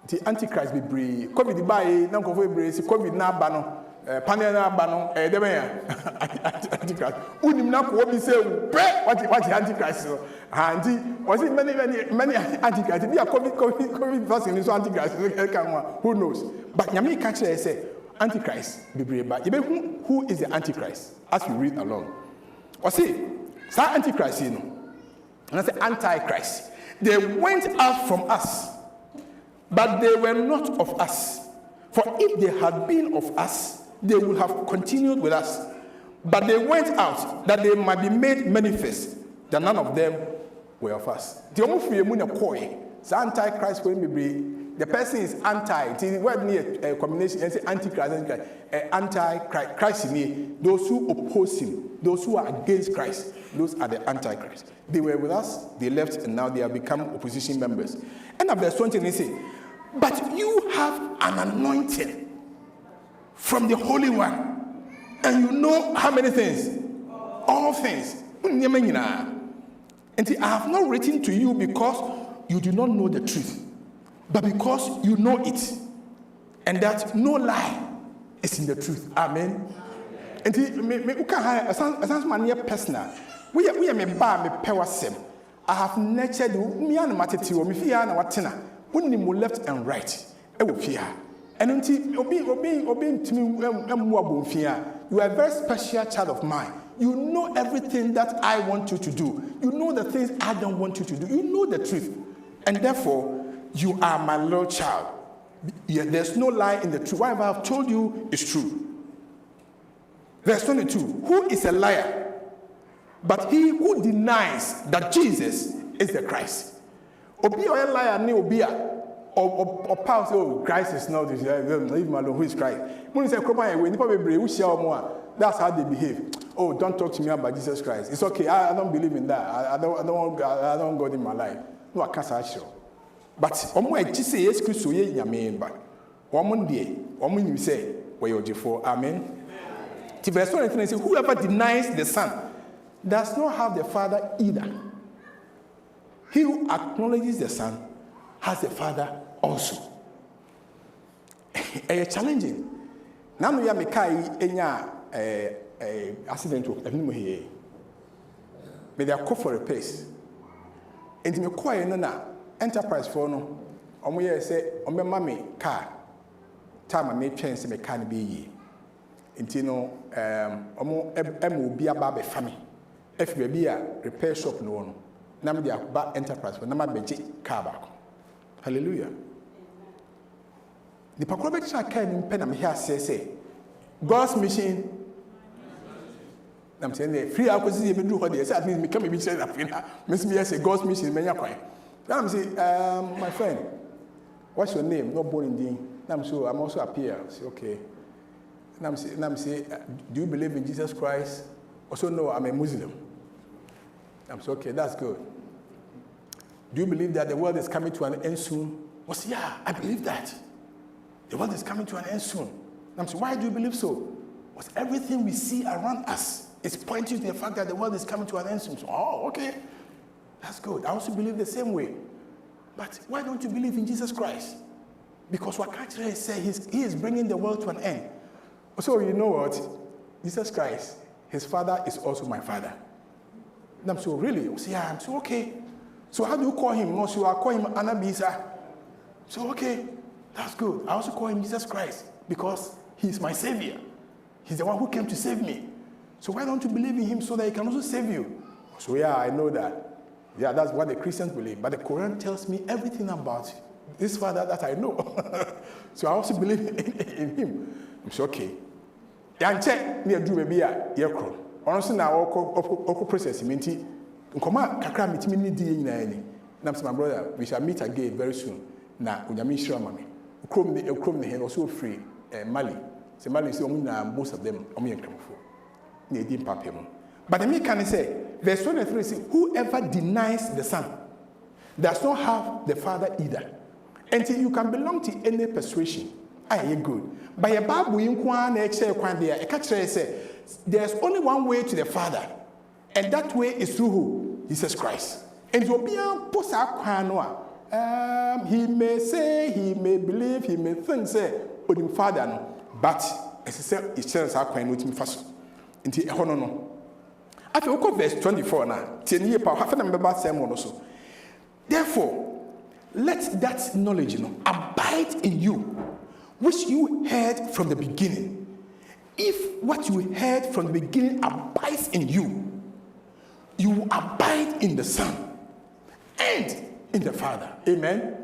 The Antichrist be brave. COVID by now COVID na bano. Panel na bano. Antichrist. Unim na ko be say what the Antichrist. And was it many Antichrist? Be a COVID vaccine is Antichrist. Who knows? But Nyame catch say Antichrist be brave. But who is the Antichrist? As we read along. Or see, Antichrist, and I say Antichrist. They went out from us, but they were not of us. For if they had been of us, they would have continued with us. But they went out that they might be made manifest that none of them were of us. The Antichrist will be the person is anti. The word near combination and say Antichrist, Antichrist. Those who oppose him, those who are against Christ, those are the Antichrist. They were with us, they left, and now they have become opposition members. And at verse 20, they say, but you have an anointing from the Holy One, and you know how many things? All things. And I have not written to you because you do not know the truth, but because you know it, and that no lie is in the truth. Amen. And me can have a man personal. We are me bar me power sim. I have nurtured me and mateti or me fear and watina. When you left and right, I will fear. And until obeying to me, you are a very special child of mine. You know everything that I want you to do. You know the things I don't want you to do. You know the truth. And therefore, you are my little child. There's no lie in the truth. Whatever I've told you is true. Verse 22. Who is a liar? But he who denies that Jesus is the Christ. Obi or a liar ni obi or power say, oh, Christ is not this. Leave him alone. Who is Christ? When you say, that's how they behave. Oh, don't talk to me about Jesus Christ. It's okay. I don't believe in that. I don't want God in my life. No, I can't say sure. But I just say yes, Christ. Ye nyame ba. Woman die. Woman you say where you for. Amen. To verse 23 says, whoever denies the Son does not have the Father either. He who acknowledges the Son has the Father also. It's challenging. Now we are making a accident to everyone here. May they call for a place. And me quiet na enterprise for no. Omo ye say omo mama car. Time I make chance me car be ye. Nti no omo obi aba be family. If be a repair shop no no. Na me dey ba enterprise for na ma beje car back. Hallelujah. The pakrobe cha car ni pen na me here say God's mission. I'm saying the free acquisition you do what they say. At least me come be say that free. Miss me say God's mission menya kwai. I'm say my friend, what's your name? Not born in Dean. I'm also Appiah. Say okay. And I'm say do you believe in Jesus Christ? Also no, I'm a Muslim. I'm say okay, that's good. Do you believe that the world is coming to an end soon? I say yeah, I believe that. The world is coming to an end soon. I'm saying, why do you believe so? Because everything we see around us is pointing to the fact that the world is coming to an end soon. So, oh, okay. That's good. I also believe the same way. But why don't you believe in Jesus Christ? Because what actually say he is bringing the world to an end. So you know what? Jesus Christ, his Father is also my Father. And I'm so really? I say, yeah, I'm so okay. So how do you call him? Also, I call him Anabisa. So okay, that's good. I also call him Jesus Christ because he's my Savior. He's the one who came to save me. So why don't you believe in him so that he can also save you? So yeah, I know that. Yeah, that's what the Christians believe. But the Quran tells me everything about this Father that I know. So I also believe in him. I'm so okay. And check near do maybe a year honestly now process minty. Nkoma kakra mitimi ni di nyina ni. Now, my brother, we shall meet again very soon. Now, Unyami Shramami. Ukrom the hand also free Mali. So Mali say most of them are near Dim Papim. But the man can say, verse 23 says, whoever denies the Son does not have the Father either. Until you can belong to any persuasion. Aye, good. By a Bible in Kwan there, a catcher say, there's only one way to the Father, and that way is through who? Jesus Christ. And you'll be a posa quanoa. He may say, he may believe, he may think, say, but in Father, no. But as I said, it says, I can with him first. Until a honor no. After verse 24 now, 10 years power, half an hour sermon also. Therefore, let that knowledge abide in you, which you heard from the beginning. If what you heard from the beginning abides in you, you will abide in the Son and in the Father. Amen.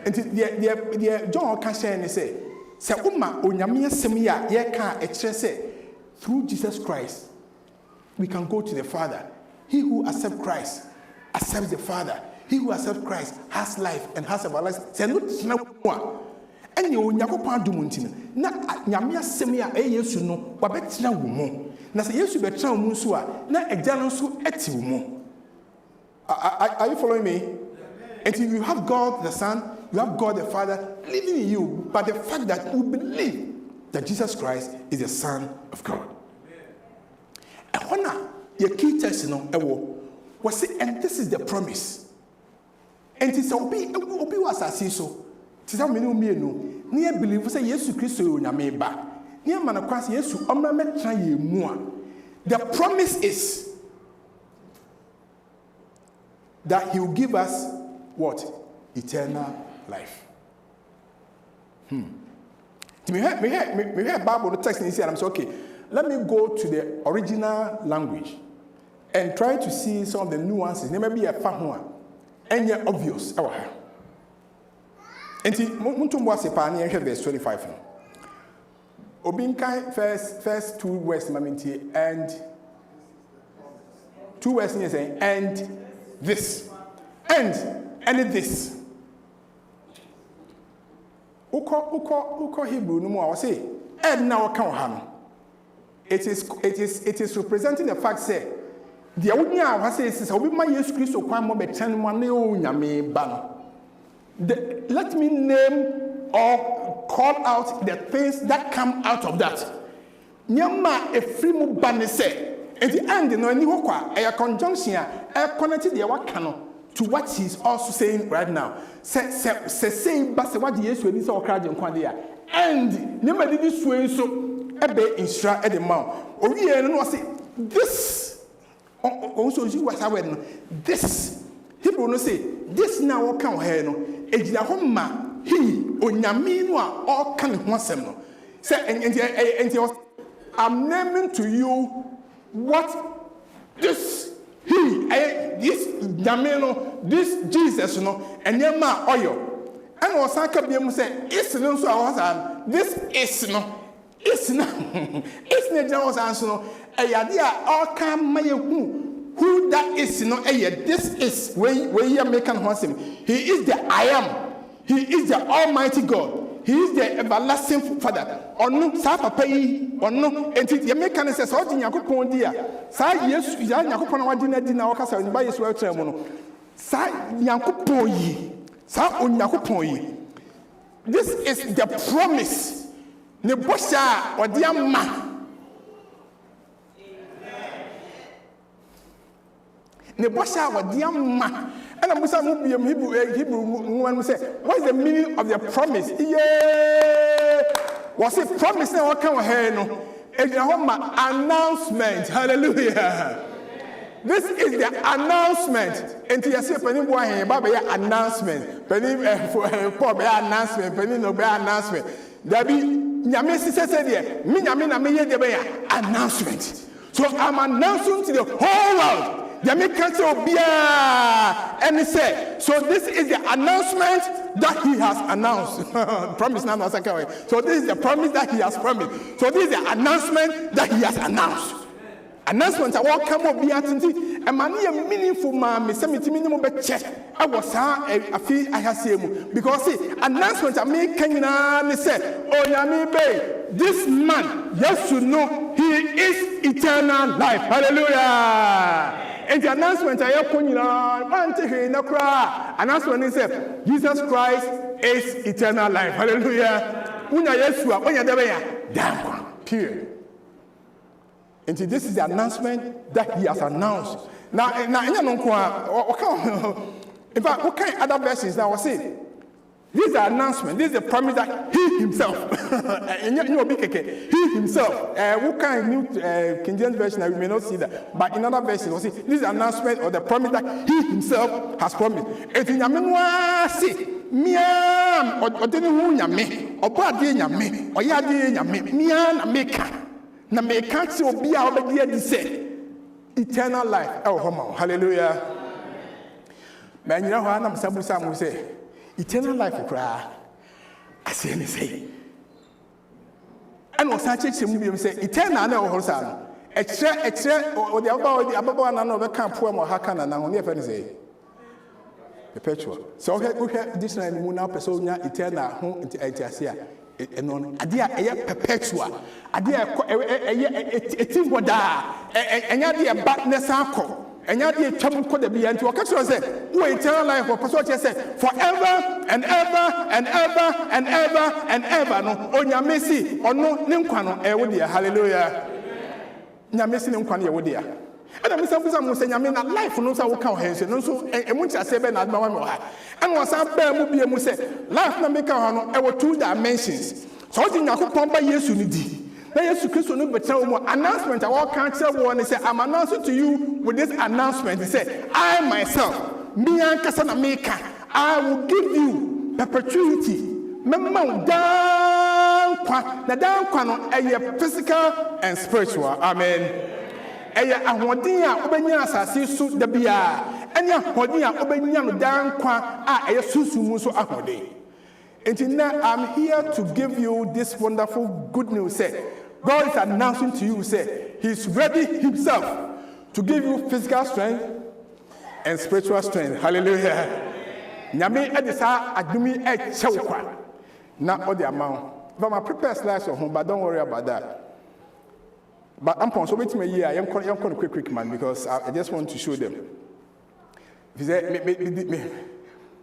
And the John can say and say, through Jesus Christ, we can go to the Father. He who accepts Christ accepts the Father. He who accepts Christ has life and has everlasting. Say no more. And you Nyankopɔn adumuntin na nyame asɛm a ɛyɛ Yesu no wabɛtena wo mu. Na sɛ Yesu bɛtena wo mu nso a na agya no nso ɛte wo mu. Are you following me? Until you have God the Son, you have God the Father living in you, but the fact that you believe that Jesus Christ is the Son of God. And when your key text was say, and this is the promise. And it's obi was as so. Tis how many no near believe say Yesu Christo nyameba. Near manakwas Yesu omra metra ye mu. The promise is that he will give us what? Eternal life. Me hear Bible the text and I'm saying, okay, let me go to the original language and try to see some of the nuances. There may be a fun one and yet obvious. And verse 25. Obinkai first two words and 2 words here saying and this and this. Uko Hebrew no more say and now can it is representing the fact say the unya was says obi ma Yesu Christo kwan mo betan mo na o nyame ba no. Let me name or call out the things that come out of that. Nyama efrimu ba ne say at the end no ani ho kwa a conjunction a connected the wakano to what he's also saying right now. Say but what Yesu ani say okra je nkwa dia and nyama didi suwe so ebe instra e de ma o wie no say this also you was aware this Hebrew no say this now kan he no ejina ho ma he onyame no a all kan ho asem no say and I'm naming to you what this this Jamino, this Jesus no and yema oyo and was akabiem say is no so was this is no it's no it's no just answer no eyadia all kan mayehu who that is no this is where you make an him. He is the I am. He is the Almighty God. He is the everlasting Father. Or no, sa papa yi, or no, and you make an say, so in Yakupon dear. Sa yes, Yakupon wajina dina wakasa, and by his well tremono. Sa Yakupon yi, sa on Yakupon yi. This is the promise. Nebosha or dear ma. Nebosha or dear ma. And I'm Hebrew one say, what is the meaning of the promise? Yeah, was it promise now? What come here? No, it's a announcement. Hallelujah. This is the announcement. And to yourself, penny boy, Baba, announcement. Penny for announcement. Penny no announcement. There be Yamesi said there. Minamina me the announcement. So I'm announcing to the whole world. And he said, so this is the announcement that he has announced. Promise now, not second way. So this is the promise that he has promised. So this is the announcement that he has announced. announcement I walk come up be attending a man meaningful man me say minimum be check I was I feel I have seen because see announcement I make Kenya say oh nyame be this man yes you know he is eternal life hallelujah. And the announcement I have announcement is that Jesus Christ is eternal life. Hallelujah. Period. And this is the announcement that he has announced. Now, in fact, what kind of other verses now I say? This is the announcement. This is the promise that he himself, he himself. What kind of new King James version? We may not see that, but in other versions, we see this is the announcement or the promise that he himself has promised. If you say, "Miam," or "Didn't who yame," or "Badi yame," or "Yadi yame," "Miam Nameka," Nameka to be our baby say, eternal life. Oh, homo, hallelujah. Man, you know how I'm Sabu say. Eternal life for cry. I say any say. And was such a movie say eternal no horsan. Extra or the above and another camp poem or hakan and only if say. Perpetual. So we have this nine moon up persona eternal home into Etiasia. And on Adia perpetual. Adia a team would die. And Yadia badness uncle. And yet the trouble could be and to a question said, "Who eternal life for Pastor said forever and ever and ever and ever and ever." No, on your mercy or no Nimquano, Ewodia, hallelujah. Namisi Nimquani Ewodia. And I'm saying, I mean, life knows how count hands and also a much I say, and was up there, Mubi say, life no make our 2 dimensions. So I think I could pump by years unity. Yesu Christ no better announcement I walk cancel one say I'm announcing to you with this announcement. He said, I myself, me and Kasana Maker, I will give you perpetuity. Remember down the down kwano a physical and spiritual. Amen. Eya ahodia obenya asase su da bia enya ahodia obenya no dan kwa a eya susumu so ahode. And now I'm here to give you this wonderful good news. Say, God is announcing to you, say, He's ready Himself to give you physical strength and spiritual strength. Hallelujah. Nyame edisa adumi e chewkwa. Na all the amount. But my prepare slides on home, but don't worry about that. But I'm so wait me here. I'm going quick man because I just want to show them. If you say me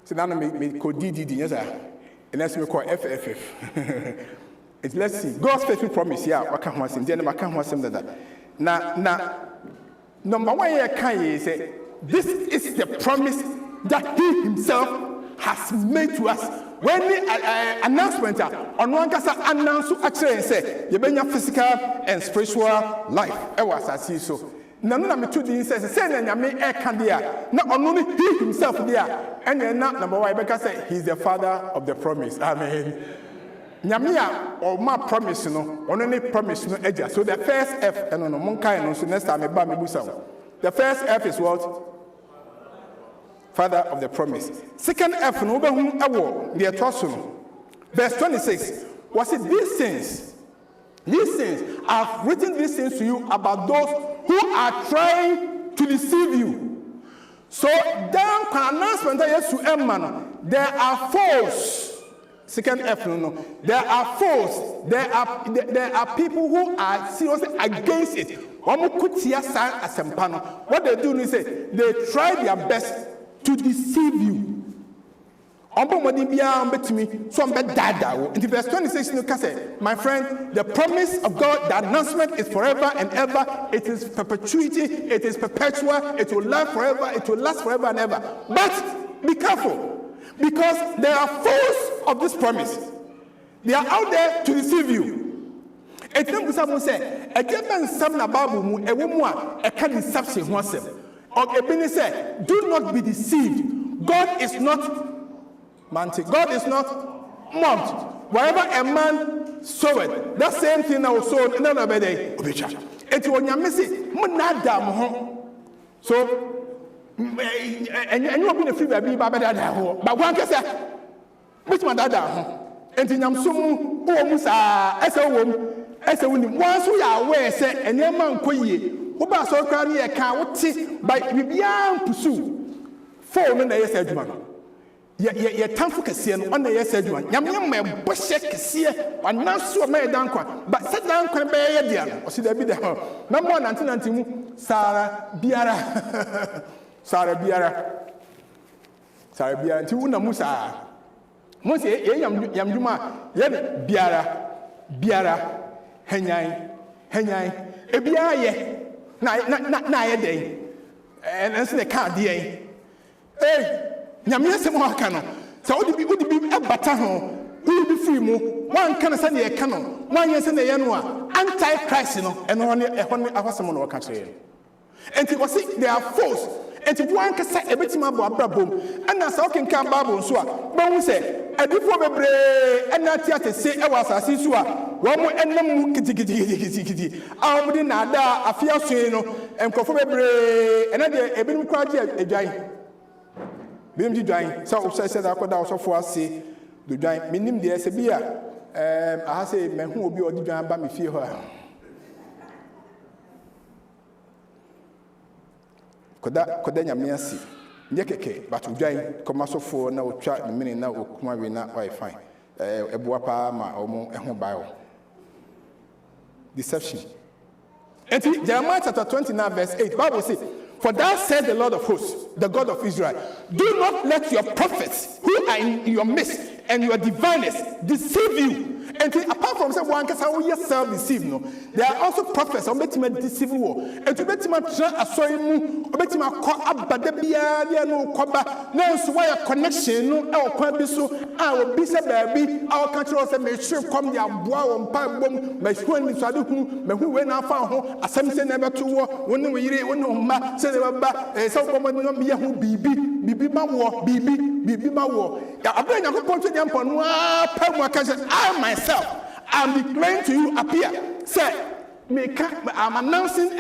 so now me code DDD, yes sir. And let's me call FFF. Let's see. God's faithful promise. Yeah, I can't want him. Then I can't want him that. Now, number one, I can say this is the promise that He Himself has made to us. When the announcement on one case announce to actually say you bring your physical and spiritual life. I was as he so. No, me two things says say na me e can there. Not only He Himself there. And then number one, because say He's the Father of the promise. Amen. Nyamia or my promise no, only promise no edge. So the first F and no monkai no. So next time me ba me busa. The first F is what? Father of the promise. Second F no be hu ewo the etoso. Verse 26. Was it these things? These things I've written these things to you about those who are trying to deceive you. So down announcement that yes to Emmanuel, there are false. Second F no. There are false. There are people who are seriously against it. What they do is say they try their best to deceive you. In verse 26, my friend, the promise of God, the announcement is forever and ever. It is perpetuity, it is perpetual, it will last forever, it will last forever and ever. But be careful, because there are foes of this promise. They are out there to deceive you. It's not someone say, a German Samna Babu, a woman, a can deception oneself. Or a say, do not be deceived. God is not God is not mocked. Wherever a man soweth, that same thing I was sown another day. It's when you miss it. So, and you have been a free baby, but one can say, which one that and in Yamsum, oh, Musa, as a woman, once we are aware, say, and your man, Uba so crani e kan wote by bibia pursue. Phone na yes adwuma no. Ye tamfo kese no na yes adwuma. Nyame ma boshe kese anaso ma dankwa. But set dankwa be ye dia no. O si da bi da ho. Na mo nanti mu Sara biara. Sara biara nti wona musa mo se yam dwuma ye biara hanyan e biara ye na ye den ense ne ka de nyame asem ho aka no so wodi bi abata ho wodi bi free mu wan kan se ne ye ka no wan ye se ne ye no a anti Christ no eno ne ahosem no waka kire enti wo se they are false. Enti wan kasa ebetima bo abrabom ana sa okenkan Bible so a bawu se adifo bebre ana tiate se e wasase so a wo mo enam mu kitikiti awmudi na da afia so no enkofo bebre ena de ebinim kwaje adwan binim di dwan so se da akoda osofo ase do dwan minim de ese bia aha se mehu obi odi dwan ba me fie ho a koda nyame asi nye keke but udwan komasofo na otwa mini na okuma we na why fine eboa pa ma omo eho bayo deception. And Jeremiah chapter 29 verse 8 Bible says, for thus says the Lord of hosts, the God of Israel, do not let your prophets who are in your midst and your diviners deceive you. And apart from saying one can yourself deceive, no, there are also prophets who make deceive you. And to make them try a soy mu, make them call up badebia, no coba, no so why a connection, no our quabiso, our bisa baby, our country also may sure come their bois on pipe bomb, may swing in Saduku, may who went out found home, a something never to war, when we read one of ma, say they were back, some woman not be a who bibi ma war, bibi ma war. I bring a point to them on one, I myself. I'm declaring to you, Appiah, say, I'm announcing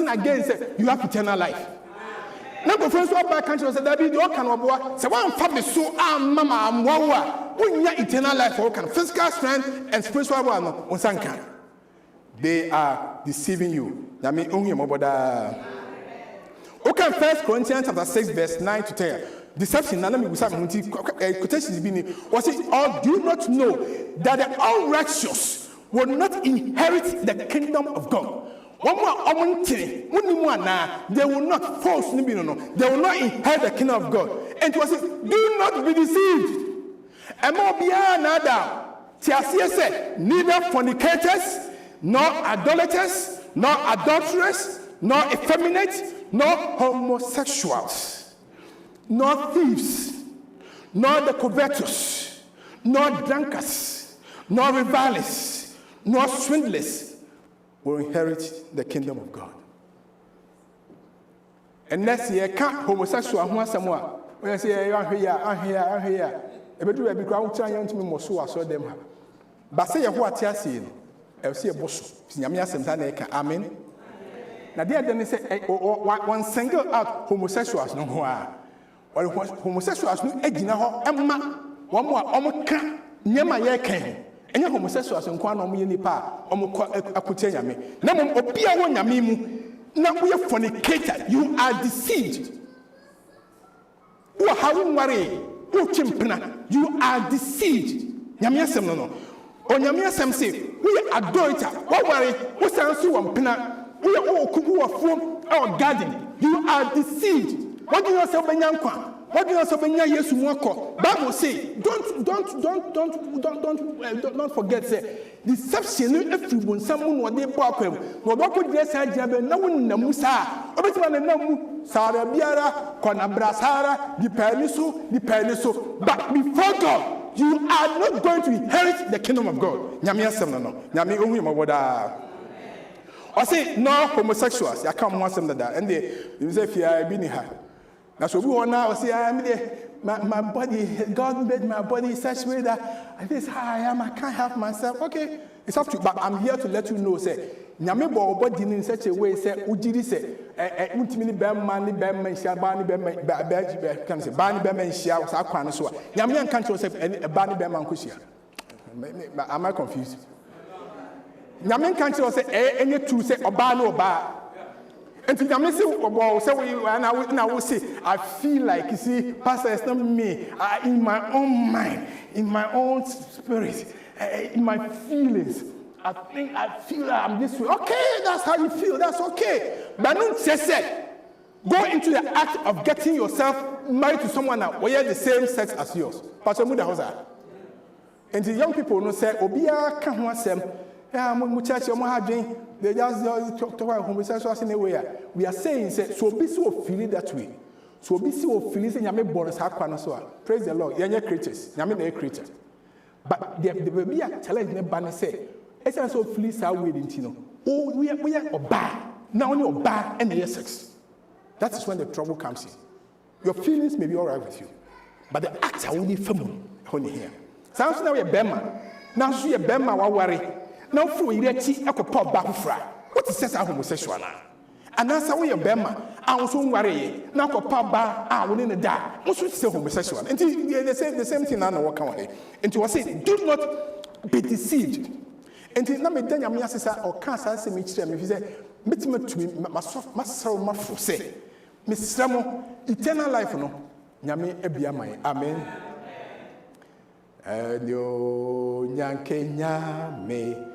again, say, you have eternal life. Number friends who are back country said that be the can of say one family so mama am wawa. When you eternal life for can physical strength and spiritual one on sanka. They are deceiving you. Nami only moboda. Okay, 1 Corinthians chapter 6, verse 9 to 10. Deception, quotation was it, or do you not know that the unrighteous will not inherit the kingdom of God? One more, they will not false, they will not inherit the kingdom of God. And it was it, do not be deceived. And more beyond nada, said, neither fornicators, nor idolaters, nor adulterers, nor effeminate, nor homosexuals, nor thieves, nor the covetous, nor drunkards, nor revilers, nor swindlers will inherit the kingdom of God. And next year, can't homosexual who has someone. When I say, I'm here. Every day, I crowd trying to me more so I saw them. But say, what you're seeing, I'll see a boss. Amen. Now, there then say, one single out homosexuals no more. Or homosexuals no egina ho emma wo mo omoka nyama ye kan enye homosexuals nkwa na omo nipa omko akotia nyame na mo obi a wo nyame mu na wo ye fornicator, you are deceived. Wo hawo nware wo chimpena, you are deceived. Nyame asem no o nyame asem say wo ye adulterer, wo ware wo sanso wo mpena, wo ye okuku wo fom or garden, you are deceived. What do you say Benyankwa? What do you say Benya Yesu Mwako? Bible say, don't forget, say, deception if you want someone what they bought him. No doctor dress had Jabe, no one Namusa, Obetan Namu, Sara Biara, Conabrasara, the Perniso. But before God, you are not going to inherit the kingdom of God. Nyamia Semano, Nyami Umi Maboda. I say, no homosexuals, I can't want some of that. And they say, if you are being here. Now, so we want now say, I'm there. My body, God made my body in such a way that this is how I am. I can't help myself. Okay, it's up to you. But I'm here to let you know, say, Nyame bo body in such a way, say, Ujiri say, ultimately, Bani Bani Shia, Bani Bani, can say, Bani Bani Shia was our crown. So, Nyamian country say, Bani Bani Kushia. Am I confused? Nyamian country say, any two say, Obano Ba. And to me, I will say, I feel like, you see, Pastor, it's not me. In my own mind, in my own spirit, in my feelings, I feel like I'm this way. Okay, that's how you feel. That's okay. But don't just say, go into the act of getting yourself married to someone now, where you're the same sex as yours. Pastor Muda Hosa. And the young people will say, Obia can't want them. They just talk about homosexuals in a way. We are saying, so be so feeling that way. So be so feeling, and you may bonus have praise the Lord. You're creatures. You're creatures. But the baby are telling them, Banner say, it's also fleece our wedding, Tino. Oh, we are bad. Now only bad and sex. That is when the trouble comes in. Your feelings may be all right with you, but the acts are only feminine here. Sounds now a bema. Now see a bema wa worry. Now for ireti a pop back fra. What is says homosexual now? And that's how we a bema. I was on worry. Now ko pop back. I will in the dark. What should say homosexual? And they say the same thing. I know what come away. And to say, do not be deceived. And to not be done. I'm sister or cancer. Say me to me. If you say, meet me to me. My soft, my soul, my foot say. Miss Ramo, eternal life, no. Nyame ebiamai. Amen. Yo nyanke nyame.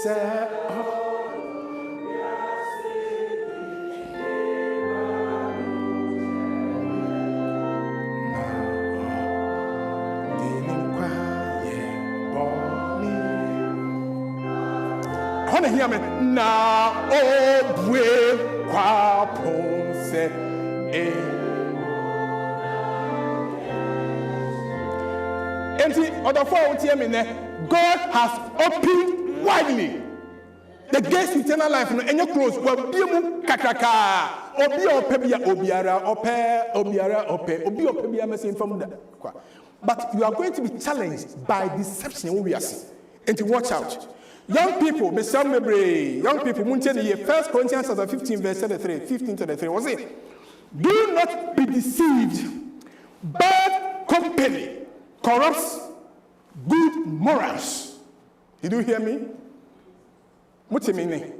Se hear me now. Oh, brave Kwarteng. And see, other four hear me there. God has opened widely the gates to eternal life. And you're close. Well, be mu kakaka. Obi opebia obiara ope obiara ope obi opebia messing from that. But you are going to be challenged by deception. We are seeing. And to watch out. Young people, young people, 1 Corinthians 15, verse 15-33, was it? Do not be deceived. Bad company corrupts good morals. Did you hear me? What's it mean?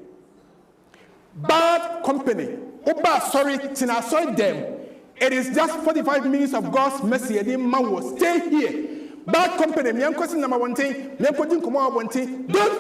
Bad company. Sorry, them. It is just 45 minutes of God's mercy. Stay here. Bad company, me question number one thing, don't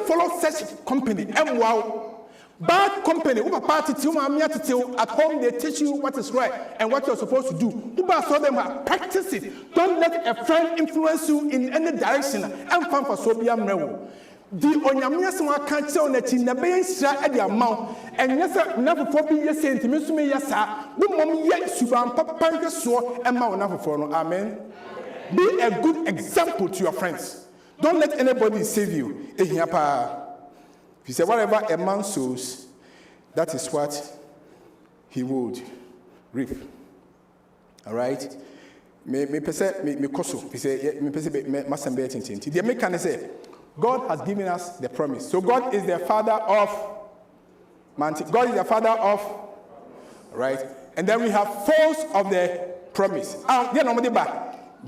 follow such company. Wow. Bad company, party at home, they teach you what is right and what you're supposed to do. Saw them practice it. Don't let a friend influence you in any direction. And fan for Sobia Mrewo. The Onyamias can't tell that in the base at the amount, and yes, never for be yes, and to me, yes, sir. Good mom, yes, you are Papa so and Mount never for amen. Be a good example to your friends. Don't let anybody save you. If you say whatever a man sows, that is what he would reap. All right? Me koso. He say me masambe tintin. The American say God has given us the promise. So God is the father of God is the father of right? And then we have false of the promise.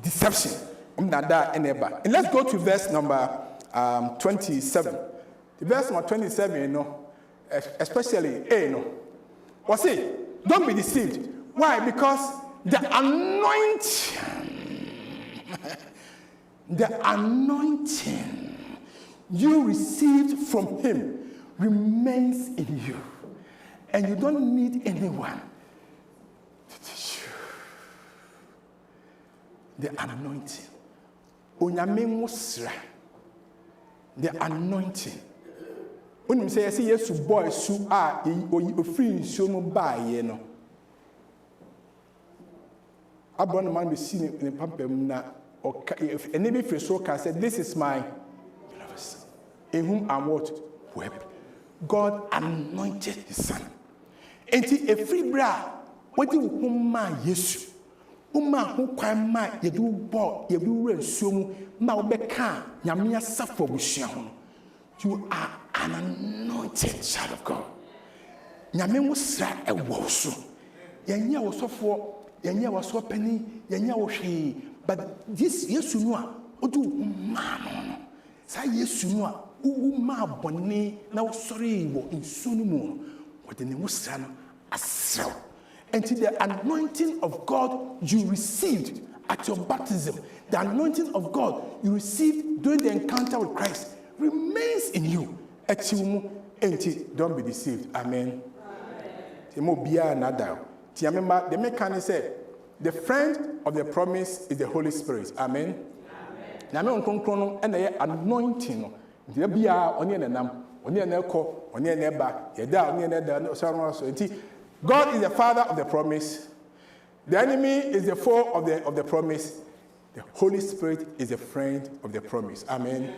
Deception. And let's go to verse number 27. The verse number 27, you know, especially A, you know. What's it? Don't be deceived. Why? Because the anointing you received from him remains in you. And you don't need anyone to teach you. The anointing. The anointing. When you say, I see yes, boy, so are you free, so no buy, you know. I brought a man be seen in the pampa, or if an enemy so can say, this is my beloved son, in whom I'm what? Wept. God anointed his son. And a free bra, what do you man, yes? Who can my you do bought, you do resume, Maubeka, Yamia suffer with you are an anointed child of God. Yamin was sad a wosu. Yanya was so for, Yanya was so penny, Yanya was she. But this yes, you know, do man. Say yes, you know, uma boni na sorry wo insunu mu what the name sano asraw. And the anointing of God you received at your baptism, the anointing of God you received during the encounter with Christ remains in you. Don't be deceived. Amen. The mechanic said, the friend of the promise is the Holy Spirit. Amen. And the anointing. God is the father of the promise. The enemy is the foe of the promise. The Holy Spirit is the friend of the promise. Amen.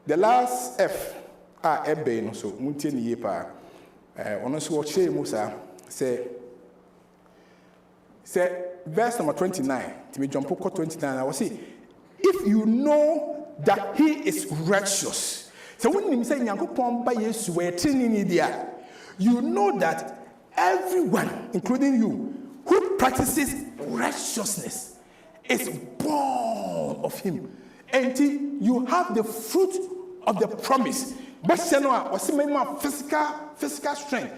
The last F ebe so muntie ni yepa ono so che musa say verse number 29 to me jump 29 I will see if you know that he is righteous. So when you say Nyankopon ba Yesu we trini dia, you know that everyone, including you, who practices righteousness is born of him. And you have the fruit of the promise. But physical strength,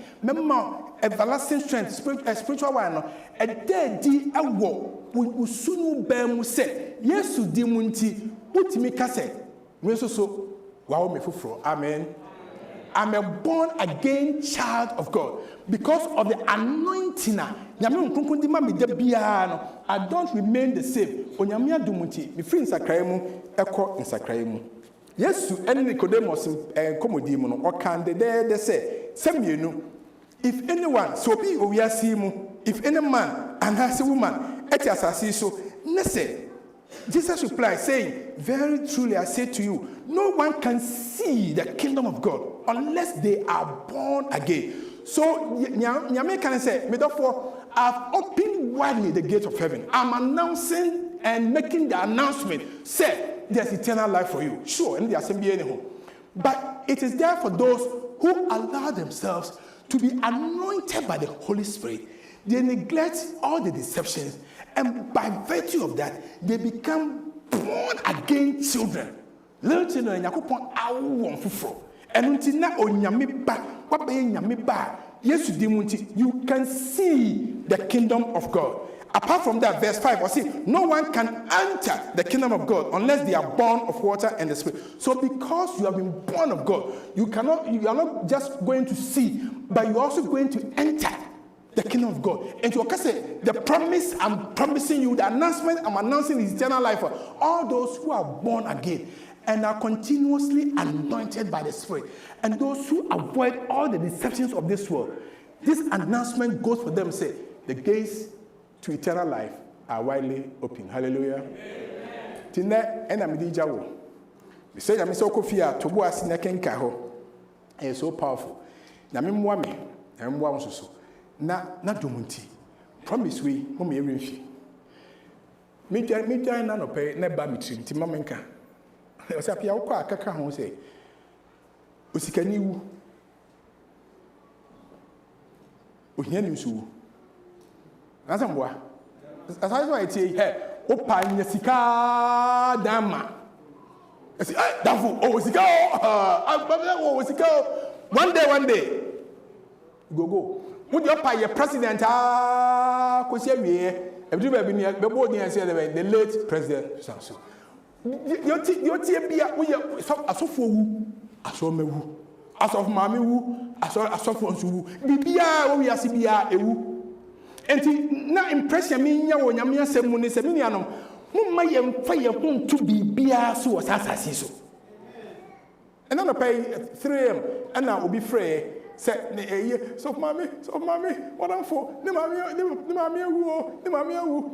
everlasting strength, spiritual one. And there di awo we sunu be mu se Yesu di munti utimi kase me so wow me fufuro. Amen. I'm a born again child of God because of the anointing. I don't remain the same. Onyamia dumuti mi free nsakraimu eko nsakraimu. Yesu ene Nicodemus komodi mu no okande de say semienu if anyone so be owiase mu if any man and has a woman eti asase so nese Jesus replied saying, very truly I say to you, no one can see the kingdom of God unless they are born again. So Nyame can say, therefore I've opened widely the gates of heaven. I'm announcing and making the announcement, say there's eternal life for you. Sure, in the assembly anyhow. But it is there for those who allow themselves to be anointed by the Holy Spirit. They neglect all the deceptions, and by virtue of that, they become born again children. Little children, Yakupon awon fufro. And until now, you can see the kingdom of God. Apart from that, verse 5, I see, no one can enter the kingdom of God unless they are born of water and the Spirit. So because you have been born of God, you are not just going to see, but you're also going to enter the kingdom of God. And to say, the promise I'm promising you, the announcement I'm announcing is eternal life for all those who are born again and are continuously anointed by the Spirit. And those who avoid all the deceptions of this world. This announcement goes for them, say, the gates to eternal life are widely open. Hallelujah. Tina enamidi jawo. We say I'm so kofia to bo asina kenka ho. It's so powerful. Na me mwa me, na mwa nsoso. Na domunti. Promise we mo me remfi. Me join na no pay na ba mitri nti mamenka. O say Appiah ukwa akaka ho say. Osikani wu. Ohia ni nsu. Asambwa. Asai why tie he opa nya sika dama. Esi dafu o sika o sika. One day go. Would you pay your president? Kosi awie. Every baby ni be board ni say the late president Sansu. You tie bia wo asofo wu, asomewu. Asof mame wu, asofo nsu wu. Bibia wo wi ase bia ewu. Enti na impression me nya wo nyame asem mu ne se me nuanom mumma yem fa ye huntu bibia so wo sasase so. And then I pay 3 am and now will be free. Say, so mommy, what I'm for? The mammy,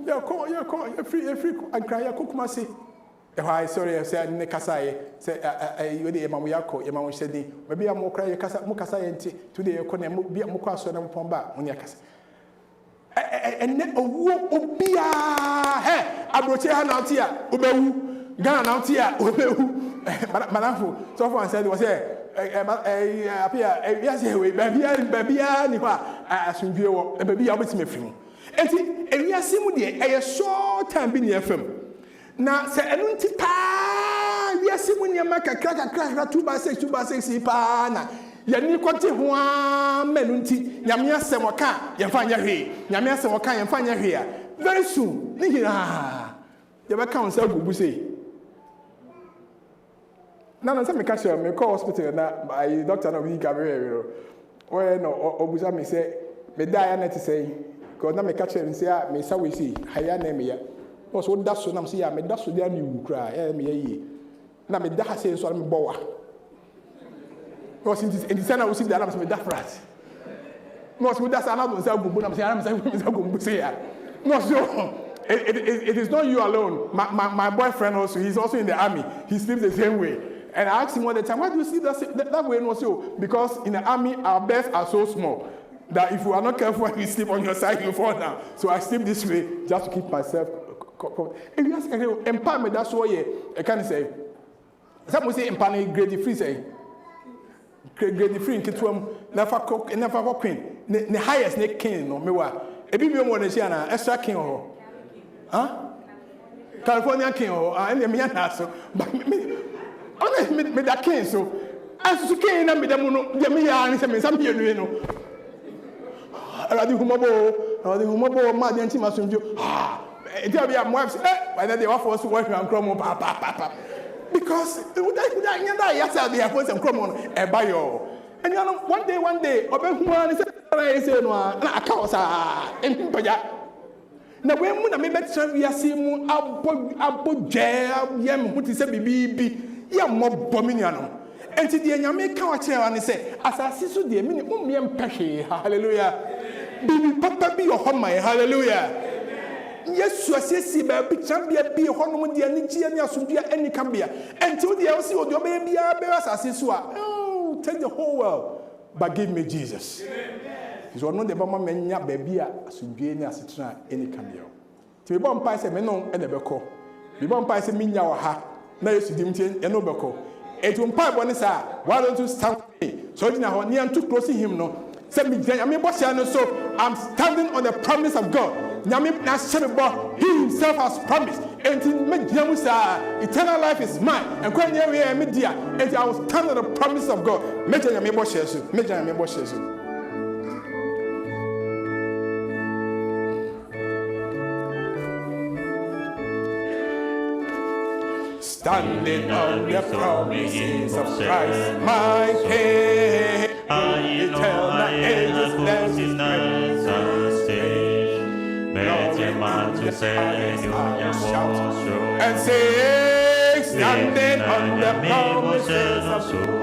you're free, and cry, cook mercy. Sorry, I said, Nekasai, say, you did Mamuyako, your mamma said, maybe I'm more cry, Mukasai, today, you couldn't be a Mukaso and Pomba, Muniakas. And then, oh, be a hair, I brought your hand out here, Ubehu, Gan out here, Ubehu, Manafu, so far said, was there. Appiah, yes, baby, as you view, baby, I was me from. And yes, a short time being FM. Now, say, I don't tipa nneɛma kakra 2x6 paa na yɛni kɔte ho a menu nti nyame asɛm ɔka yɛmfa nyɛ hwee nyame asɛm ɔka yɛmfa nyɛ hwee a very soon ne nyinaa yɛbɛka wo sɛ gugu sei na sɛ meka kyerɛ me kɔ hospital na ayi doctor na obi ka me ɔyɛ no ɔbusa me sɛ meda ya na te sɛ ko na meka kyerɛ me sɛ a me sa we sei haya na me ya no so da so na me sɛ ya me da so dia ne wu kra me ya yie na me da ha sɛ so na me bɔwa no since in the sana we see the alarm me da frat no so da sa na do sɛ gugu na me sɛ gugu say ya no so it is not you alone my boyfriend also, he's also in the army, he sleeps the same way. And I asked him all the time, why do you sleep that way? And so, because in the army, our beds are so small that if you are not careful and you sleep on your side, you fall down. So I sleep this way just to keep myself covered. And you ask, empowerment, that's what I can say. Some will say empowerment, grade free, say. Grade free in Kitwam, never cook, never queen. The highest neck king, no, me wa. A baby more than Siana, extra king or. Huh? California king or, and the Mianaso. But me that king so as to king na me dem no de me ya ni se me sam pienu no already humabo ma de nti masomjo e dey be am wife by the day wa for so work am krom pa because would I nyanda ya say dey for some krom no e ba yo and you know one day obehu an say no na aka osa empaya na we mu na me betra wi ase mu abodje yem hu ti se bibi ya mo bominiano enti de nyame ka wa kire ne se asase so de mini mo mie mpehwe hallelujah bibi papa bi yo homa hallelujah yesu asesi ba bi chambia bi honom de ani gie ne asomdua ani kambia enti wo de wo si wo de obe bia be asase so a oh take the whole world but give me Jesus is one of the bama menya ba bia asomdua ni asetena ani kambia ti be bom pa se me no e de beko be bom pa se minya wa ha na yesu dimtie eno beko etu mpa bo ne sa why don't you stand so you know near too close to him no say me nyame bo sia no so I'm standing on the promise of God nyame na shebe he himself has promised and me jamu sa eternal life is mine and when you hear me dia and I will stand on the promise of God me nyame bo sia so me nyame bo sia so. Standing on the promises of Christ, my King, eternal existence is and say, standing on the promises of